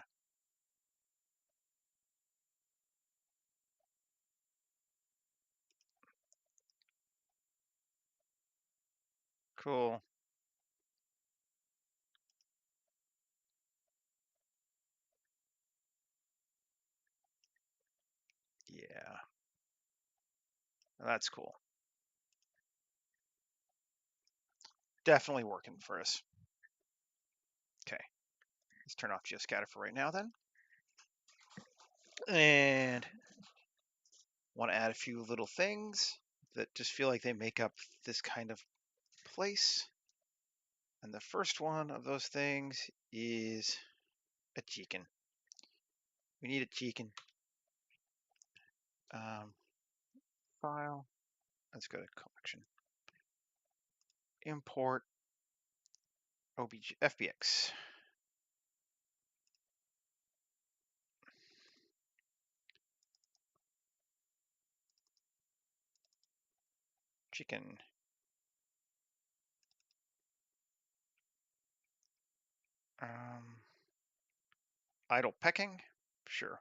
Cool. Yeah. That's cool. Definitely working for us. Okay. Let's turn off geoscatter for right now then. And want to add a few little things that just feel like they make up this kind of place. And the first one of those things is a chicken. We need a chicken. File. Let's go to collection. Import OBJ FBX. Chicken. Idle pecking. Sure.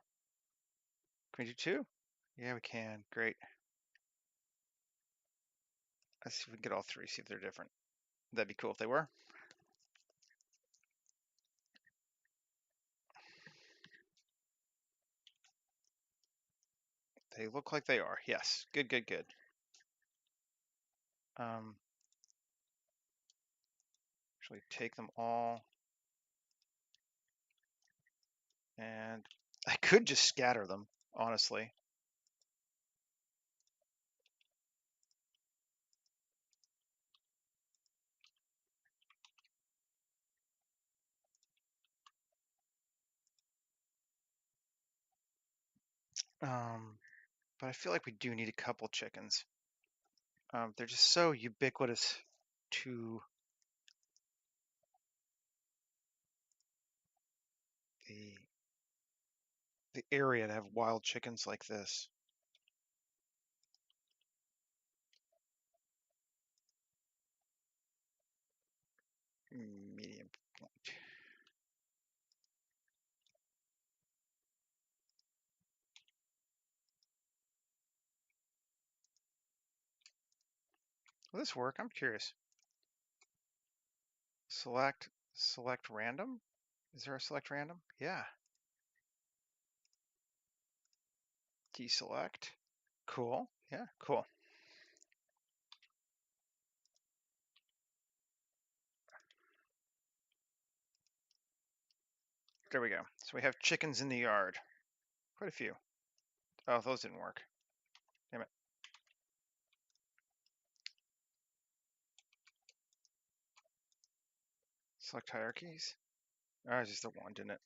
Can we do 2? Yeah, we can. Great. Let's see if we can get all 3, see if they're different. That'd be cool if they were. They look like they are. Yes. Good, good, good. Actually take them all. And I could just scatter them, honestly. But I feel like we do need a couple chickens. They're just so ubiquitous to the area to have wild chickens like this. medium point. Will this work? I'm curious. Select random? Is there a select random? Yeah. Deselect. Cool. Yeah, cool. There we go. So we have chickens in the yard. Quite a few. Oh, those didn't work. Damn it. Select hierarchies. Oh, just the one, didn't it?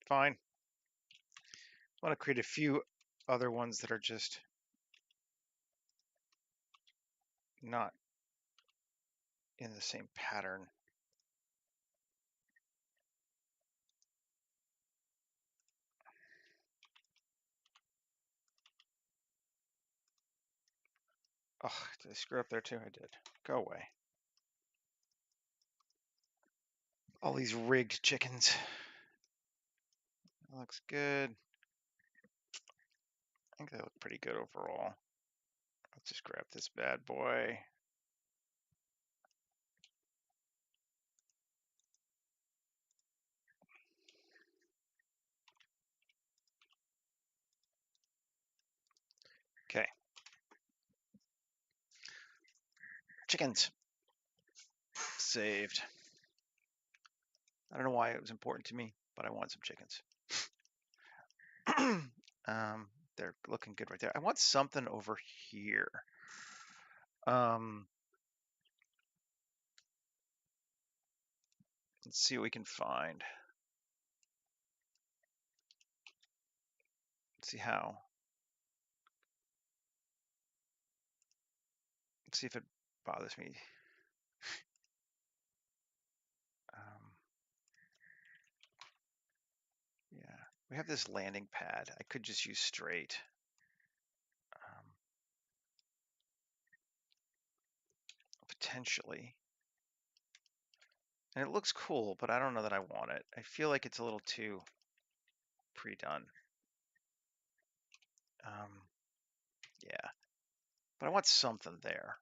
Fine. I want to create a few other ones that are just not in the same pattern. Oh, did I screw up there too? I did. Go away. All these rigged chickens. That looks good. I think they look pretty good overall. Let's just grab this bad boy. Okay. Chickens. Saved. I don't know why it was important to me, but I want some chickens. They're looking good right there. I want something over here. Let's see what we can find. Let's see how. Let's see if it bothers me. Yeah, we have this landing pad. I could just use straight. Potentially. And it looks cool, but I don't know that I want it. I feel like it's a little too pre-done. Yeah, but I want something there.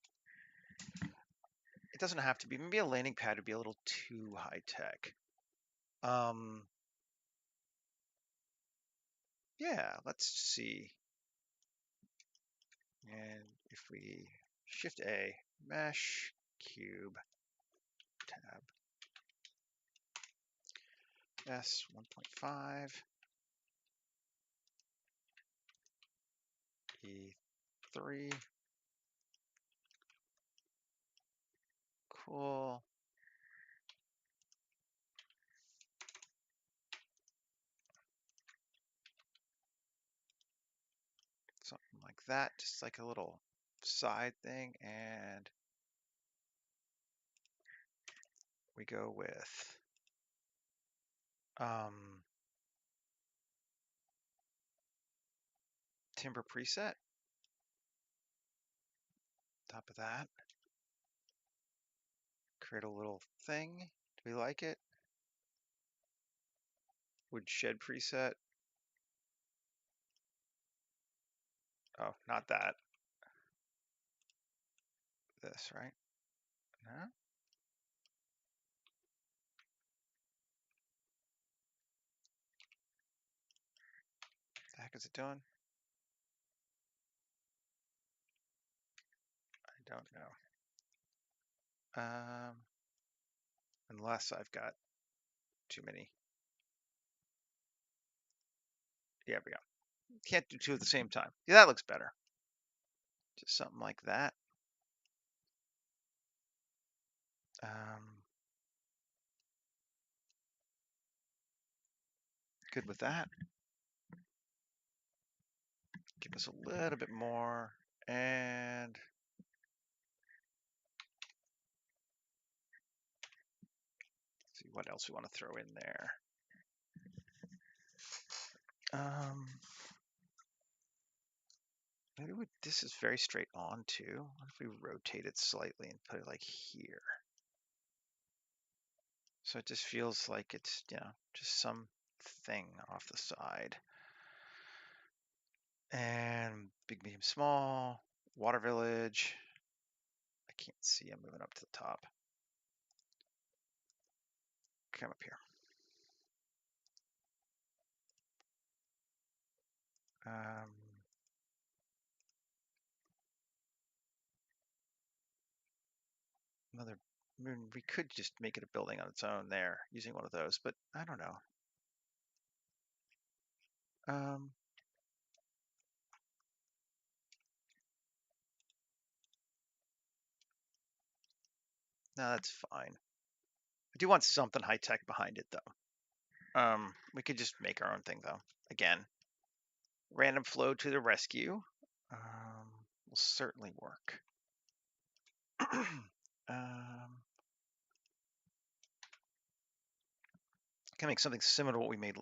It doesn't have to be. Maybe a landing pad would be a little too high tech. Yeah, let's see. And if we Shift A, mesh, cube, tab, S 1.5, E3, cool. Something like that, just like a little side thing, and we go with timber preset. Top of that, create a little thing. Do we like it? Wood shed preset. Oh, not that. This, right? No? The heck is it doing? I don't know. Unless I've got too many. Yeah, we go. Can't do two at the same time. Yeah, that looks better. Just something like that. Good with that. Give us a little bit more, and see what else we want to throw in there. Maybe this is very straight on too. What if we rotate it slightly and put it like here? So it just feels like it's, just some thing off the side. And big, medium, small, water village. I can't see, I'm moving up to the top. Come up here. Another, we could just make it a building on its own there using one of those, but I don't know. No, that's fine. I do want something high tech behind it though. We could just make our own thing though. Again, random flow to the rescue. Will certainly work. Can make something similar to what we made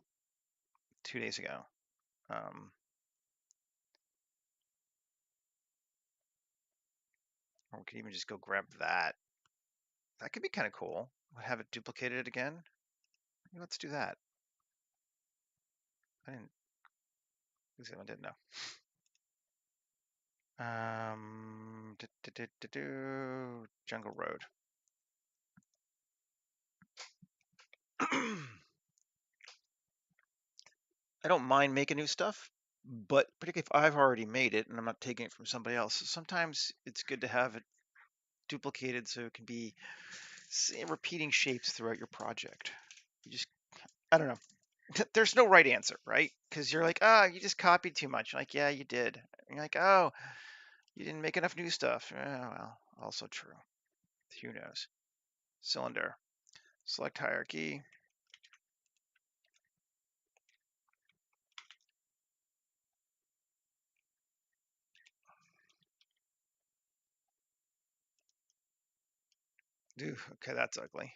2 days ago. Or we could even just go grab that. That could be kind of cool. We'll have it duplicated again. Maybe let's do that. I didn't know. Jungle Road. I don't mind making new stuff, but particularly if I've already made it and I'm not taking it from somebody else, sometimes it's good to have it duplicated so it can be repeating shapes throughout your project. I don't know. There's no right answer, right? Because you're like, you just copied too much. Like, yeah, you did. And you're like, oh, you didn't make enough new stuff. Well, also true. Who knows? Cylinder. Select hierarchy. Ooh, okay, that's ugly.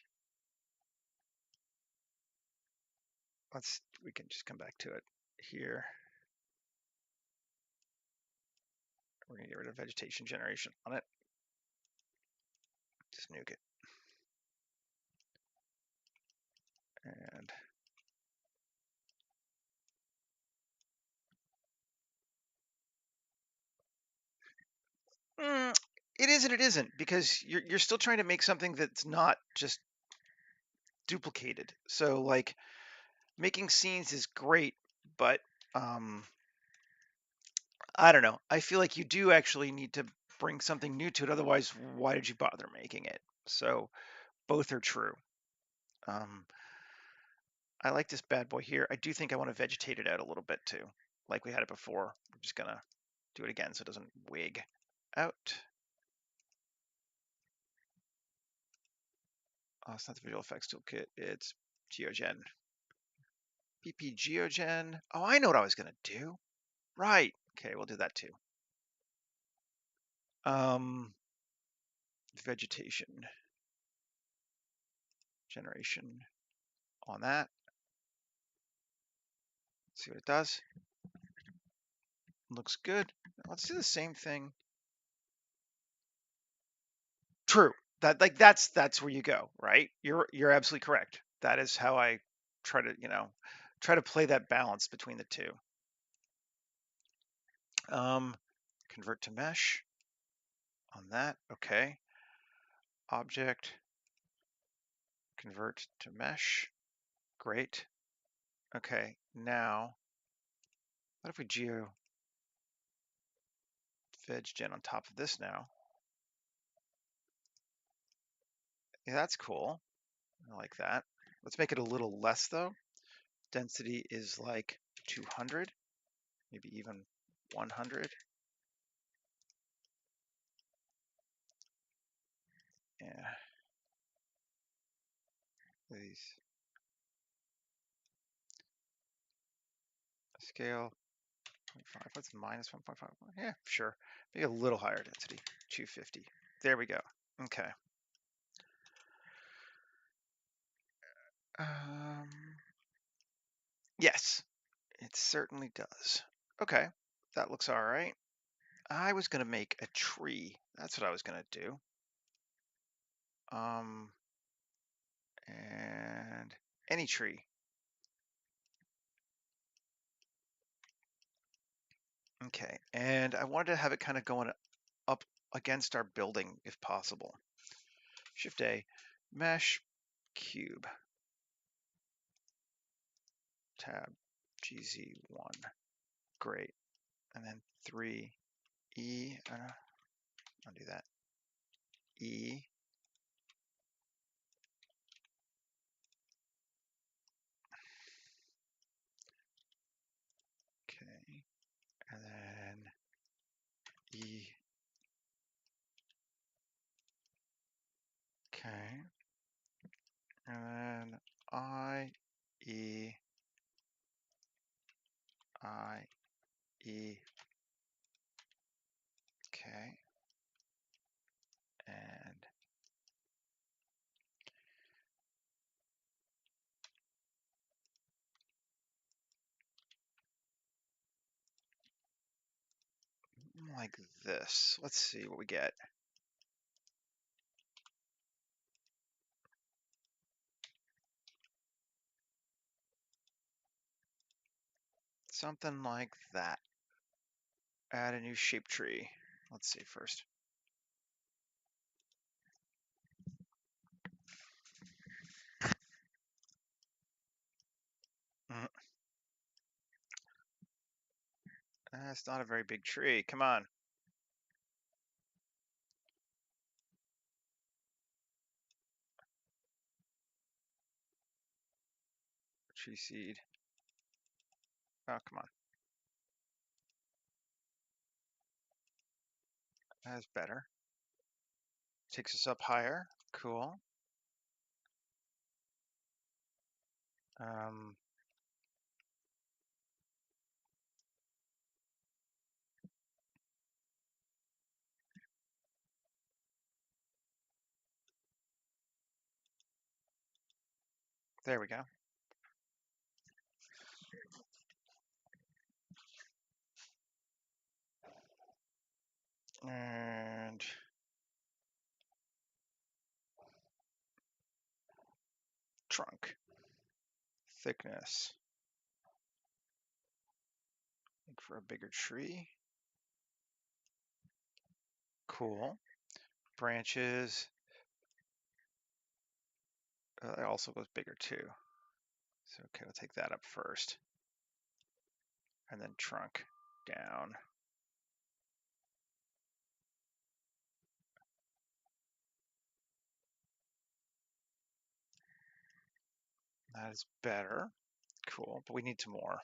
We can just come back to it here. We're gonna get rid of vegetation generation on it. Just nuke it. And it is and it isn't, because you're still trying to make something that's not just duplicated. So like making scenes is great, but I don't know. I feel like you do actually need to bring something new to it. Otherwise, why did you bother making it? So both are true. I like this bad boy here. I do think I want to vegetate it out a little bit too, like we had it before. I'm just gonna do it again so it doesn't wig out. Oh, it's not the visual effects toolkit. It's GeoGen. PP GeoGen. Oh, I know what I was gonna do. Right. Okay, we'll do that too. Vegetation generation on that. See what it does. Looks good. Let's do the same thing. True. That's where you go, right? You're absolutely correct. That is how I try to play that balance between the two. Convert to mesh on that. Okay. Object, convert to mesh. Great. Okay. Now, what if we geo veg gen on top of this now? Yeah, that's cool. I like that. Let's make it a little less though. Density is like 200, maybe even 100. Yeah. These scale 0.5. What's minus 1.5? Yeah, sure. Maybe a little higher density. 250. There we go. Okay. Yes, it certainly does. Okay, that looks all right. I was gonna make a tree. That's what I was gonna do. and any tree. Okay, and I wanted to have it kind of going up against our building if possible. Shift A, mesh, cube, tab, GZ1, great. And then 3E, I'll do that, E, okay, and then E, okay, and then I, E, I, E, okay, and like this. Let's see what we get. Something like that. Add a new shape tree. Let's see first. Mm, That's not a very big tree. Come on. Tree seed. Oh, come on. That's better. Takes us up higher. Cool. Um, there we go. And trunk. Thickness. Look for a bigger tree. Cool. Branches. It also goes bigger too. So, okay, we'll take that up first. And then trunk down. That is better. Cool, but we need some more.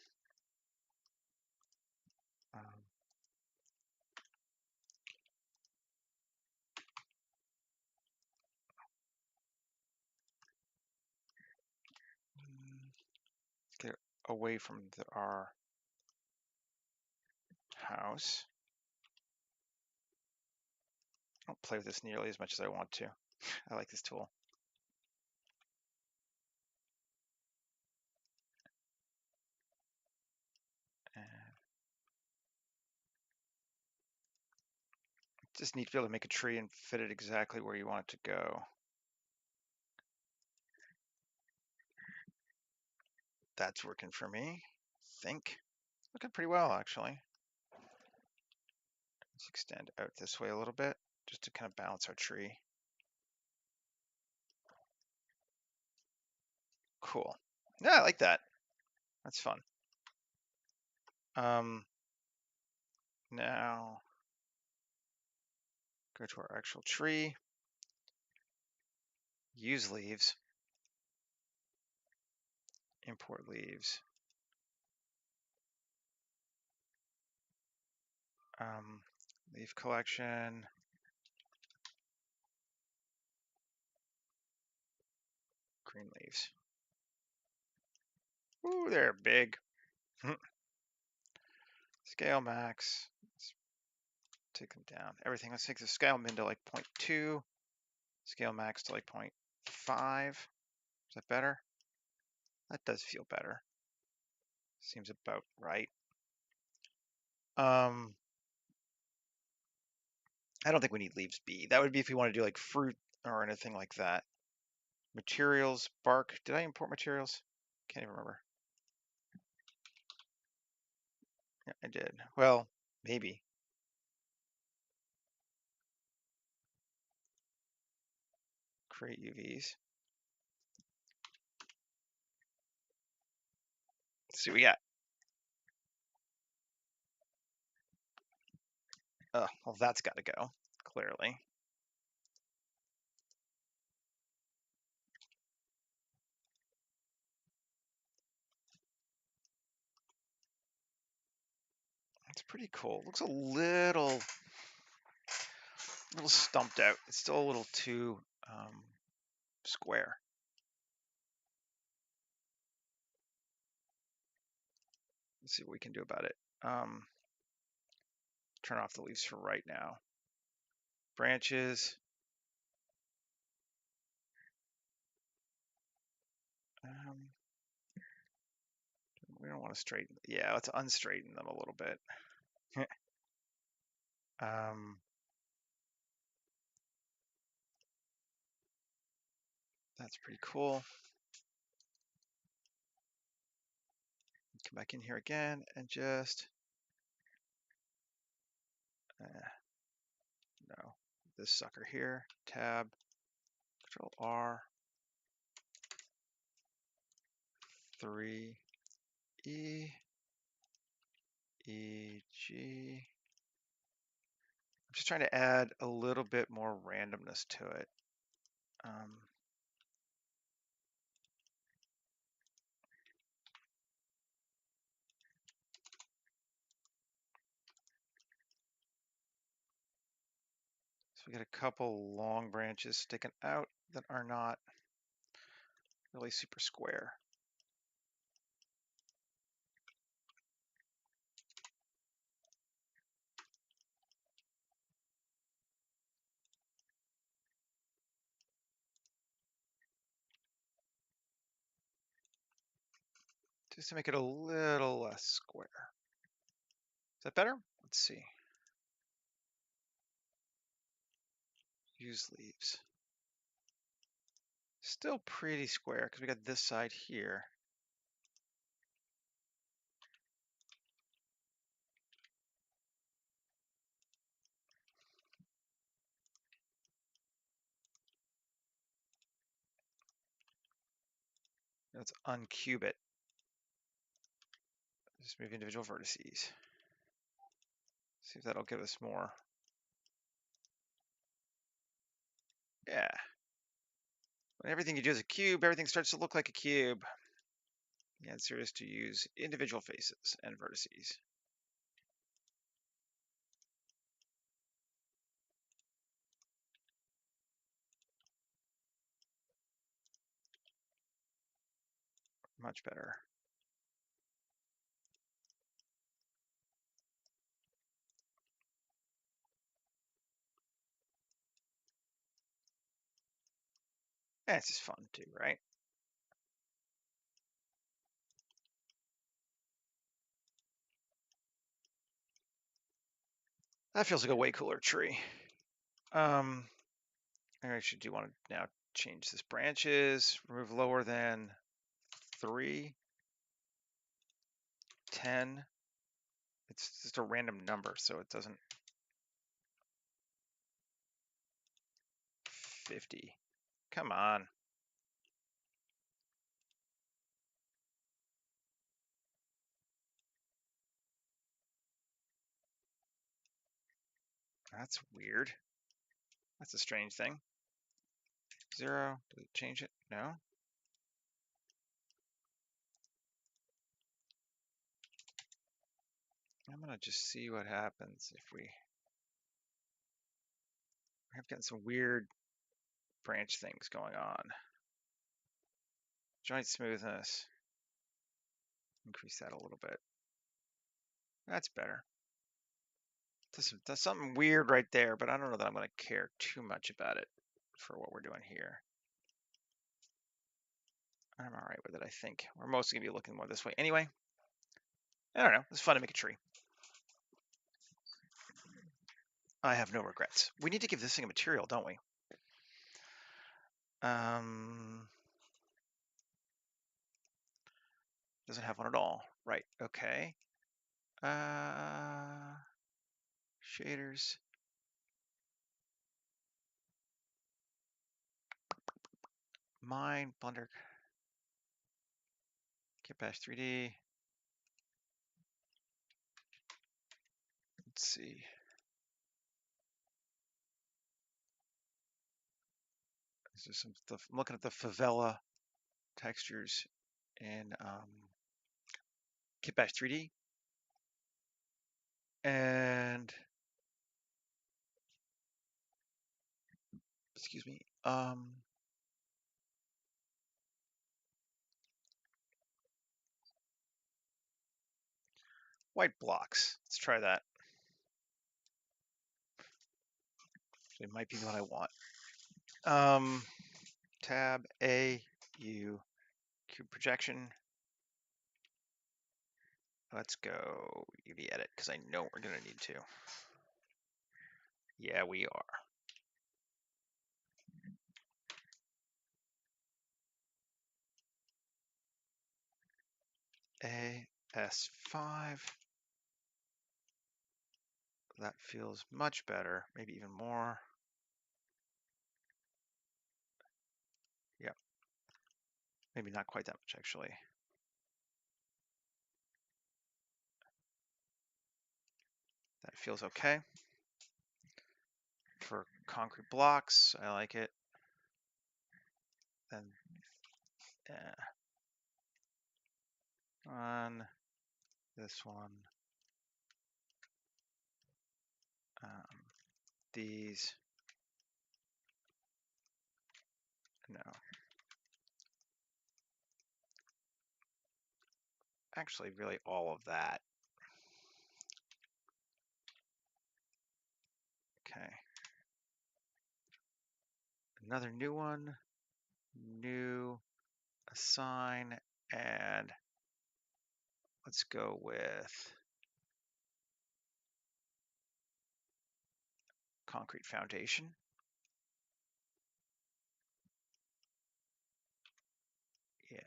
Um, get away from our house. I don't play with this nearly as much as I want to. I like this tool. And just need to be able to make a tree and fit it exactly where you want it to go. That's working for me, I think. Looking pretty well, actually. Let's extend out this way a little bit, just to kind of balance our tree. Cool. Yeah, I like that. That's fun. Now, go to our actual tree. Use leaves. Import leaves. Leaf collection. Green leaves. Ooh, they're big. Scale max. Let's take them down. Everything. Let's take the scale min to like 0.2. Scale max to like 0.5. Is that better? That does feel better. Seems about right. I don't think we need leaves B. That would be if we want to do like fruit or anything like that. Materials, bark. Did I import materials? Can't even remember. Yeah, I did. Well, maybe. Create UVs. Let's see what we got. Oh, well, that's got to go, clearly. It's pretty cool. Looks a little stumped out. It's still a little too square. Let's see what we can do about it. Turn off the leaves for right now. Branches. We don't want to straighten. Yeah, let's unstraighten them a little bit. That's pretty cool. Come back in here again and just no, this sucker here. Tab, Control R, 3 E E G. I'm just trying to add a little bit more randomness to it. So we got a couple long branches sticking out that are not really super square. Just to make it a little less square. Is that better? Let's see. Use leaves. Still pretty square because we got this side here. Let's uncube it. Just move individual vertices. See if that'll give us more. Yeah. When everything you do is a cube, everything starts to look like a cube. The answer is to use individual faces and vertices. Much better. And it's just fun too, right? That feels like a way cooler tree. I actually do want to now change this branches, remove lower than 3, 10. It's just a random number, so it doesn't. 50. Come on. That's weird. That's a strange thing. 0. Does it change it? No. I'm gonna just see what happens if we have gotten some weird branch things going on. Joint smoothness. Increase that a little bit. That's better. There's something weird right there, but I don't know that I'm going to care too much about it for what we're doing here. I'm all right with it, I think. We're mostly going to be looking more this way anyway. I don't know. It's fun to make a tree. I have no regrets. We need to give this thing a material, don't we? Doesn't have one at all. Right, okay. Shaders. Mine, Blender. Kit Bash 3D. Let's see. Is there some stuff? I'm looking at the favela textures in Kit Bash 3D. And excuse me. White blocks. Let's try that. It might be what I want. Tab A, U, cube projection. Let's go UV edit because I know we're going to need to. Yeah, we are. AS5. That feels much better, maybe even more. Yep. Maybe not quite that much, actually. That feels okay. For concrete blocks, I like it. Then, yeah. On this one, these, no. Actually, really all of that. Okay. Another new one, new, assign, and let's go with concrete foundation. Yeah.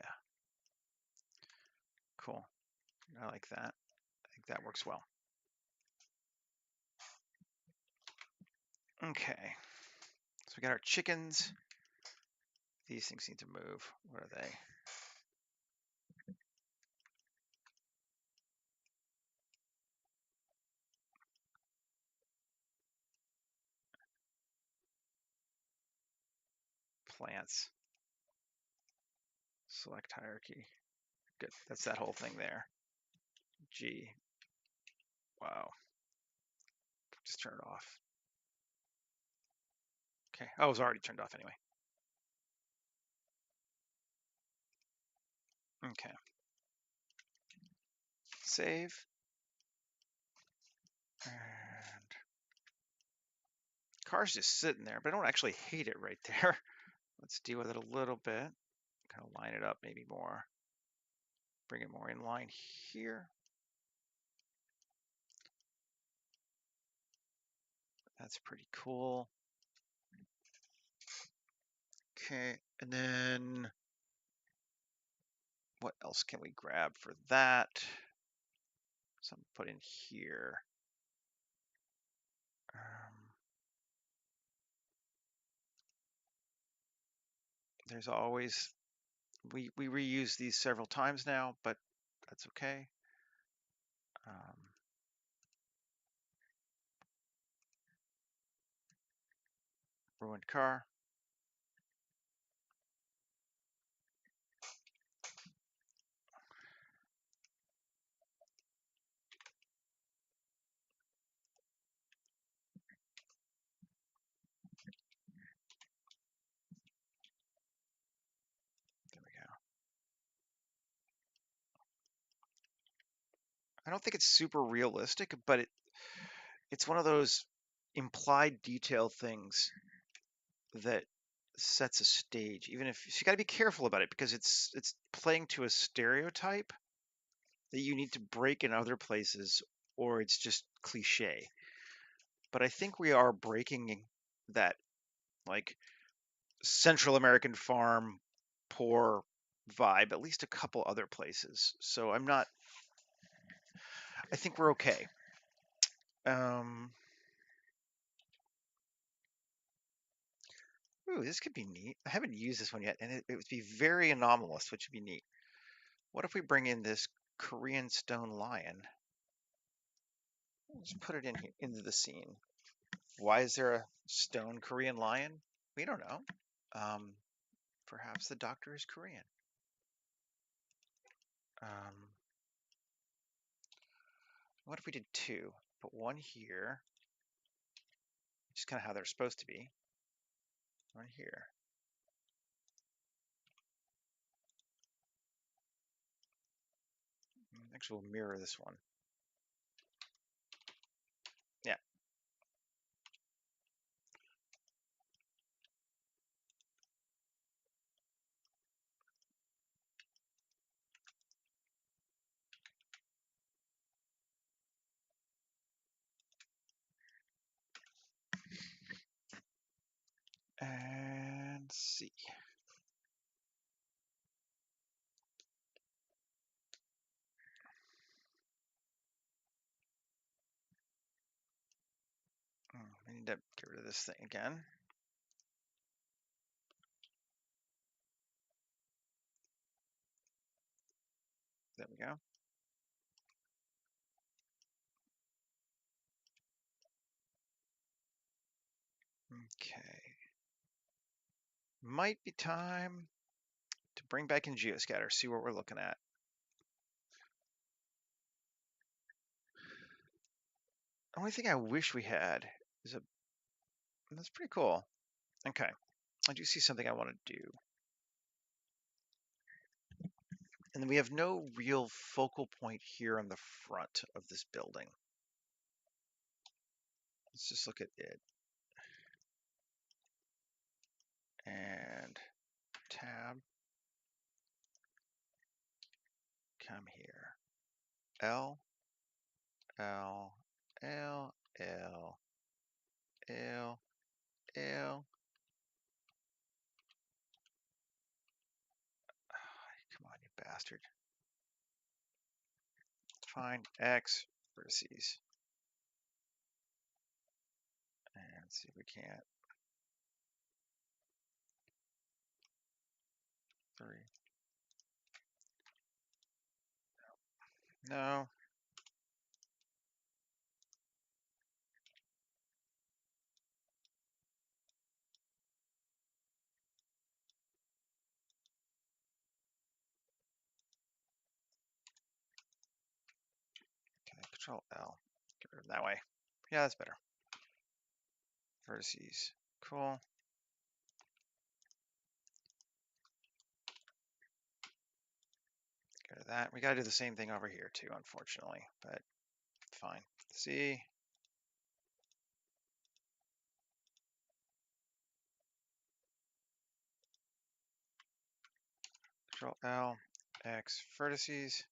Cool. I like that. I think that works well. Okay. So we got our chickens. These things need to move. What are they? Plants. Select hierarchy. Good. That's that whole thing there. G. Wow. Just turn it off. Okay. Oh, it was already turned off anyway. Okay. Save. And car's just sitting there, but I don't actually hate it right there. Let's deal with it a little bit. Kind of line it up maybe more. Bring it more in line here. That's pretty cool. Okay, and then what else can we grab for that? Something put in here. There's always, we reuse these several times now, but that's okay. Ruined car. There we go. I don't think it's super realistic, but it's one of those implied detail things that sets a stage. Even if so, you got to be careful about it because it's playing to a stereotype that you need to break in other places, or it's just cliche. But I think we are breaking that, like, Central American farm, poor vibe, at least a couple other places. So I think we're okay. Ooh, this could be neat. I haven't used this one yet, and it would be very anomalous, which would be neat. What if we bring in this Korean stone lion? Let's put it in here, into the scene. Why is there a stone Korean lion? We don't know. Um, Perhaps the doctor is Korean. Um, what if we did two? Put one here, which is kind of how they're supposed to be. One here. Actually, we'll mirror this one. Yeah. And see. I need to get rid of this thing again. There we go. Okay. Might be time to bring back in Geoscatter, see what we're looking at. The only thing I wish we had is a... That's pretty cool. Okay. I do see something I want to do. And then we have no real focal point here on the front of this building. Let's just look at it. And tab. Come here. L, L, L, L, L, L. Come on, you bastard. Find X vertices. And see if we can't. 3. No. Okay, Control L. Get rid of them that way. Yeah, that's better. Vertices. Cool. Go to that. We got to do the same thing over here too, unfortunately, but fine. C. Control L. X vertices.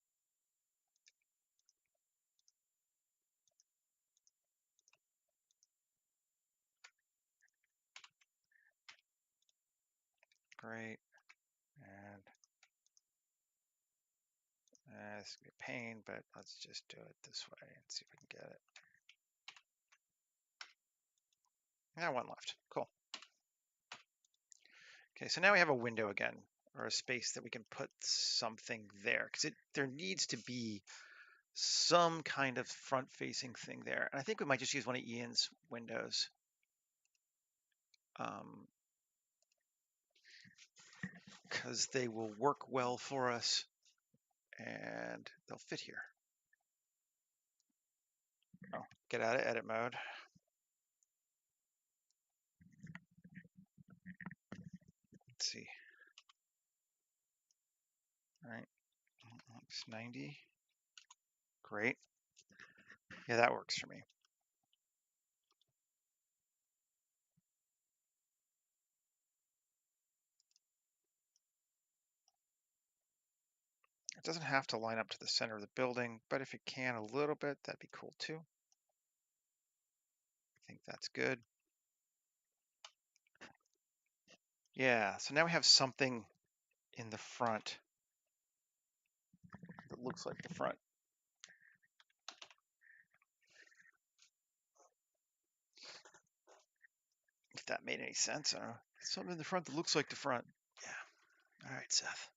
Great. And this is going to be a pain, but let's just do it this way and see if we can get it. Yeah, one left. Cool. Okay, so now we have a window again, or a space that we can put something there, because there needs to be some kind of front-facing thing there. And I think we might just use one of Ian's windows. Because they will work well for us, and they'll fit here. Oh, get out of edit mode. Let's see. All right, it's 90. Great. Yeah, that works for me. It doesn't have to line up to the center of the building, but if it can a little bit, that'd be cool too. I think that's good. Yeah, so now we have something in the front that looks like the front. If that made any sense, I don't know. Something in the front that looks like the front. Yeah. All right, Seth.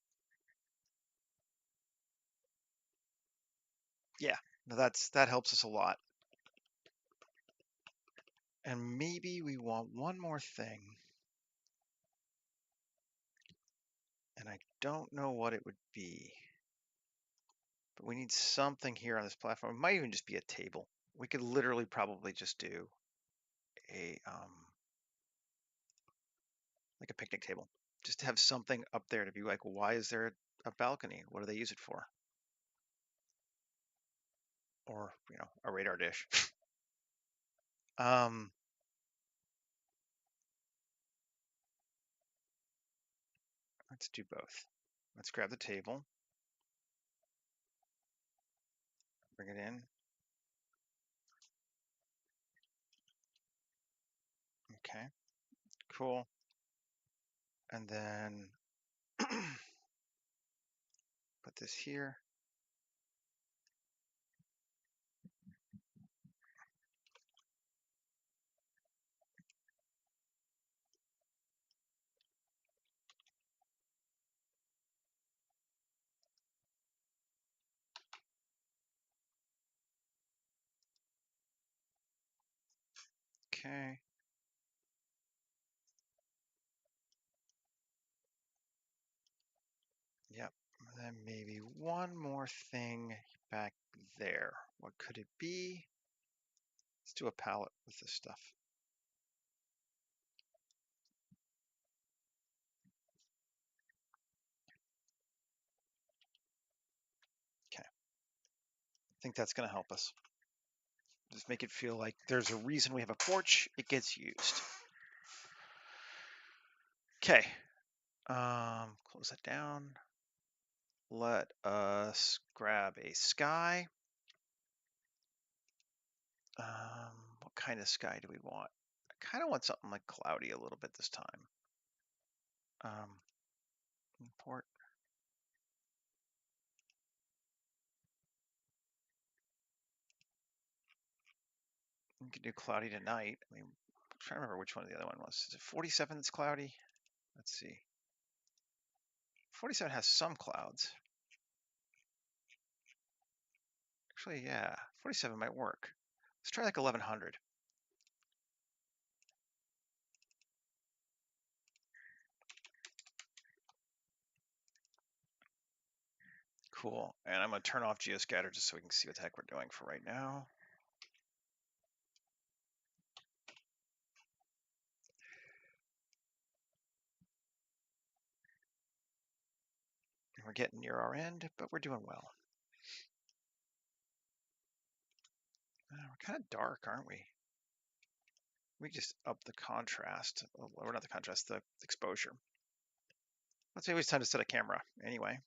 Yeah, no, that helps us a lot. And maybe we want one more thing. And I don't know what it would be. But we need something here on this platform. It might even just be a table. We could literally probably just do a like a picnic table. Just to have something up there to be like, why is there a balcony? What do they use it for? Or, a radar dish. um, let's do both. Let's grab the table, bring it in. Okay, cool. And then put this here. Okay. Yep. And then maybe one more thing back there. What could it be? Let's do a palette with this stuff. Okay. I think that's going to help us. Just make it feel like there's a reason we have a porch. It gets used. Okay. Close that down. Let us grab a sky. What kind of sky do we want? I kind of want something like cloudy a little bit this time. Import. We could do cloudy tonight. I mean, I'm trying to remember which one the other one was. Is it 47 that's cloudy? Let's see. 47 has some clouds. Actually, yeah, 47 might work. Let's try like 1100. Cool. And I'm going to turn off geoscatter just so we can see what the heck we're doing for right now. We're getting near our end, but we're doing well. We're kind of dark, aren't we? We just up the contrast, or not the contrast, the exposure. Let's say it's time to set a camera anyway.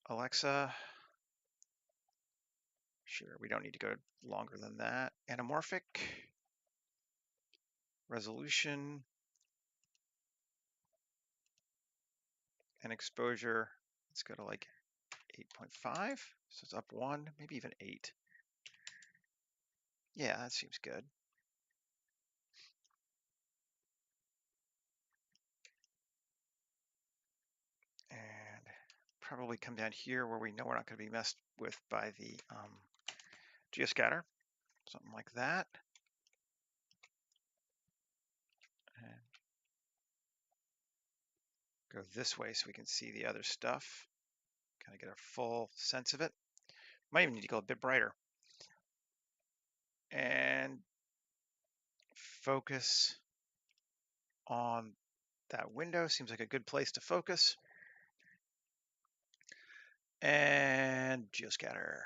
Alexa, sure, we don't need to go longer than that. Anamorphic, resolution, and exposure. Let's go to like 8.5. So it's up 1, maybe even 8. Yeah, that seems good. And probably come down here where we know we're not going to be messed with by the geoscatter. Something like that. And go this way so we can see the other stuff. Kind of get a full sense of it. Might even need to go a bit brighter. And focus on that window. Seems like a good place to focus. And geoscatter.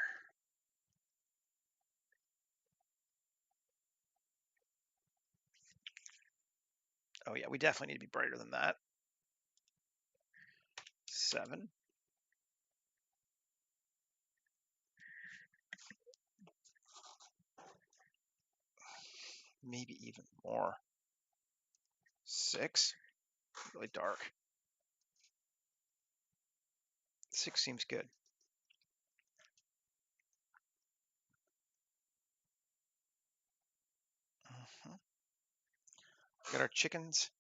Oh yeah, we definitely need to be brighter than that. 7. Maybe even more. 6. Really dark. 6 seems good. Got our chickens.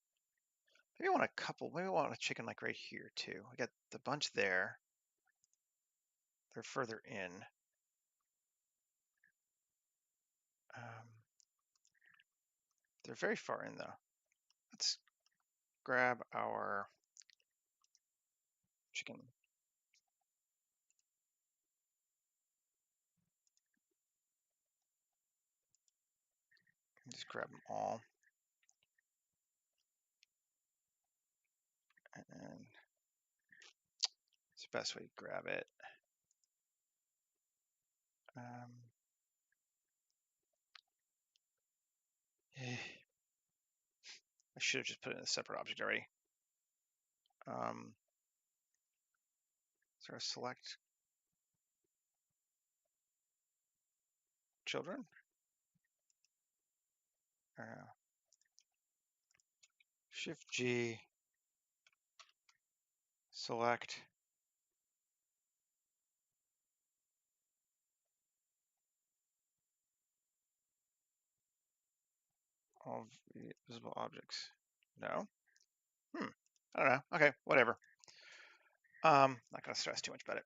Maybe I want a couple. Maybe I want a chicken like right here too. I got the bunch there. They're further in. They're very far in though. Let's grab our chicken. Just grab them all. And it's the best way to grab it. I should have just put it in a separate object already. Is there a select children? Shift G, select all visible objects. No? I don't know. Okay, whatever. Not gonna stress too much about it.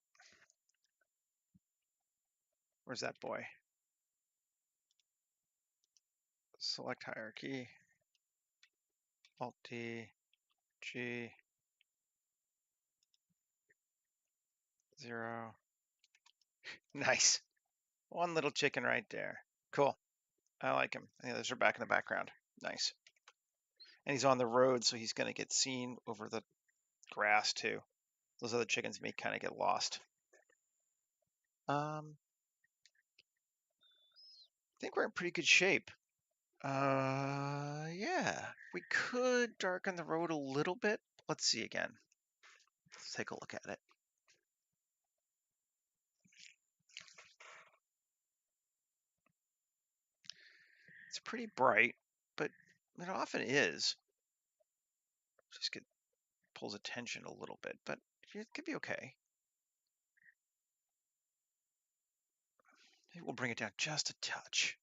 Where's that boy? Select hierarchy. Alt D, G, 0. Nice. One little chicken right there. Cool. I like him. I think those are back in the background. Nice. And he's on the road, so he's going to get seen over the grass too. Those other chickens may kind of get lost. I think we're in pretty good shape. Yeah, we could darken the road a little bit. Let's see again. Let's take a look at it. It's pretty bright, but it often is. Just pulls attention a little bit, but it could be okay. Maybe we'll bring it down just a touch.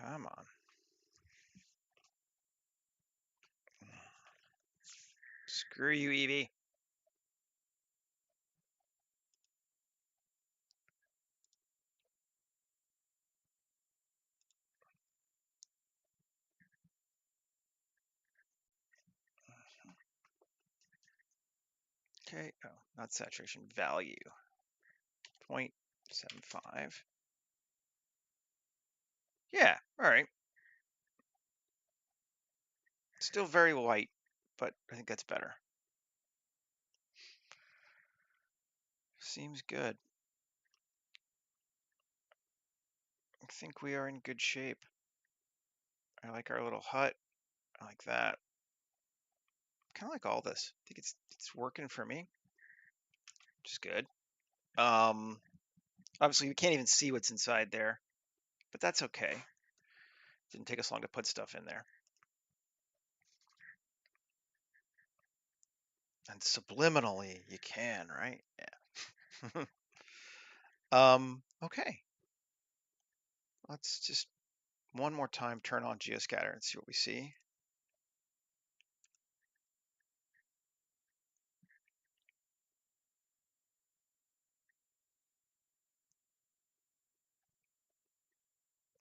Come on. Screw you, Evie. Okay, oh, not saturation, value. 0.75. Yeah, all right. Still very light, but I think that's better. Seems good. I think we are in good shape. I like our little hut. I like that. Kind of like all this. I think it's working for me, which is good. Obviously you can't even see what's inside there, but that's okay. Didn't take us long to put stuff in there. And subliminally you can, right? Yeah. Okay. Let's just one more time turn on geoscatter and see what we see.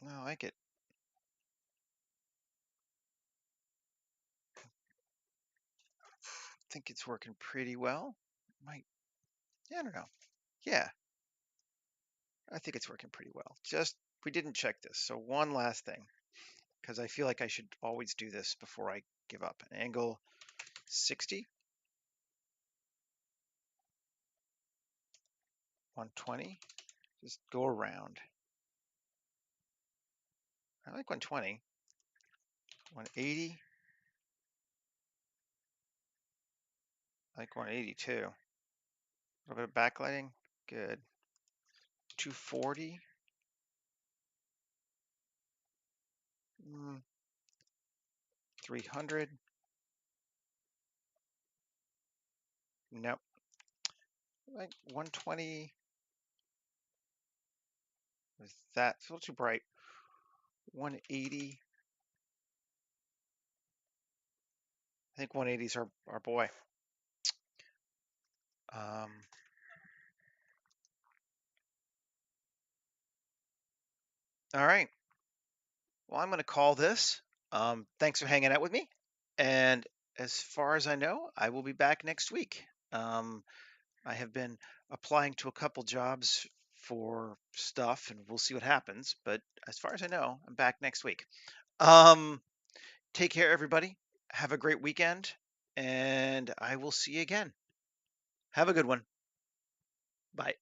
I like it. I think it's working pretty well. Yeah, I don't know. Yeah, I think it's working pretty well. Just, we didn't check this. So one last thing, because I feel like I should always do this before I give up. An angle 60, 120, just go around. I like 120. 180. I like 180 too. A little bit of backlighting. Good. 240. 300. Nope. Like 120. Is that a little too bright? 180. I think 180 is our boy. Um, all right. Well, I'm going to call this. Thanks for hanging out with me. And as far as I know, I will be back next week. I have been applying to a couple jobs for stuff, and we'll see what happens. But as far as I know, I'm back next week. Um, Take care, everybody. Have a great weekend, and I will see you again. Have a good one. Bye.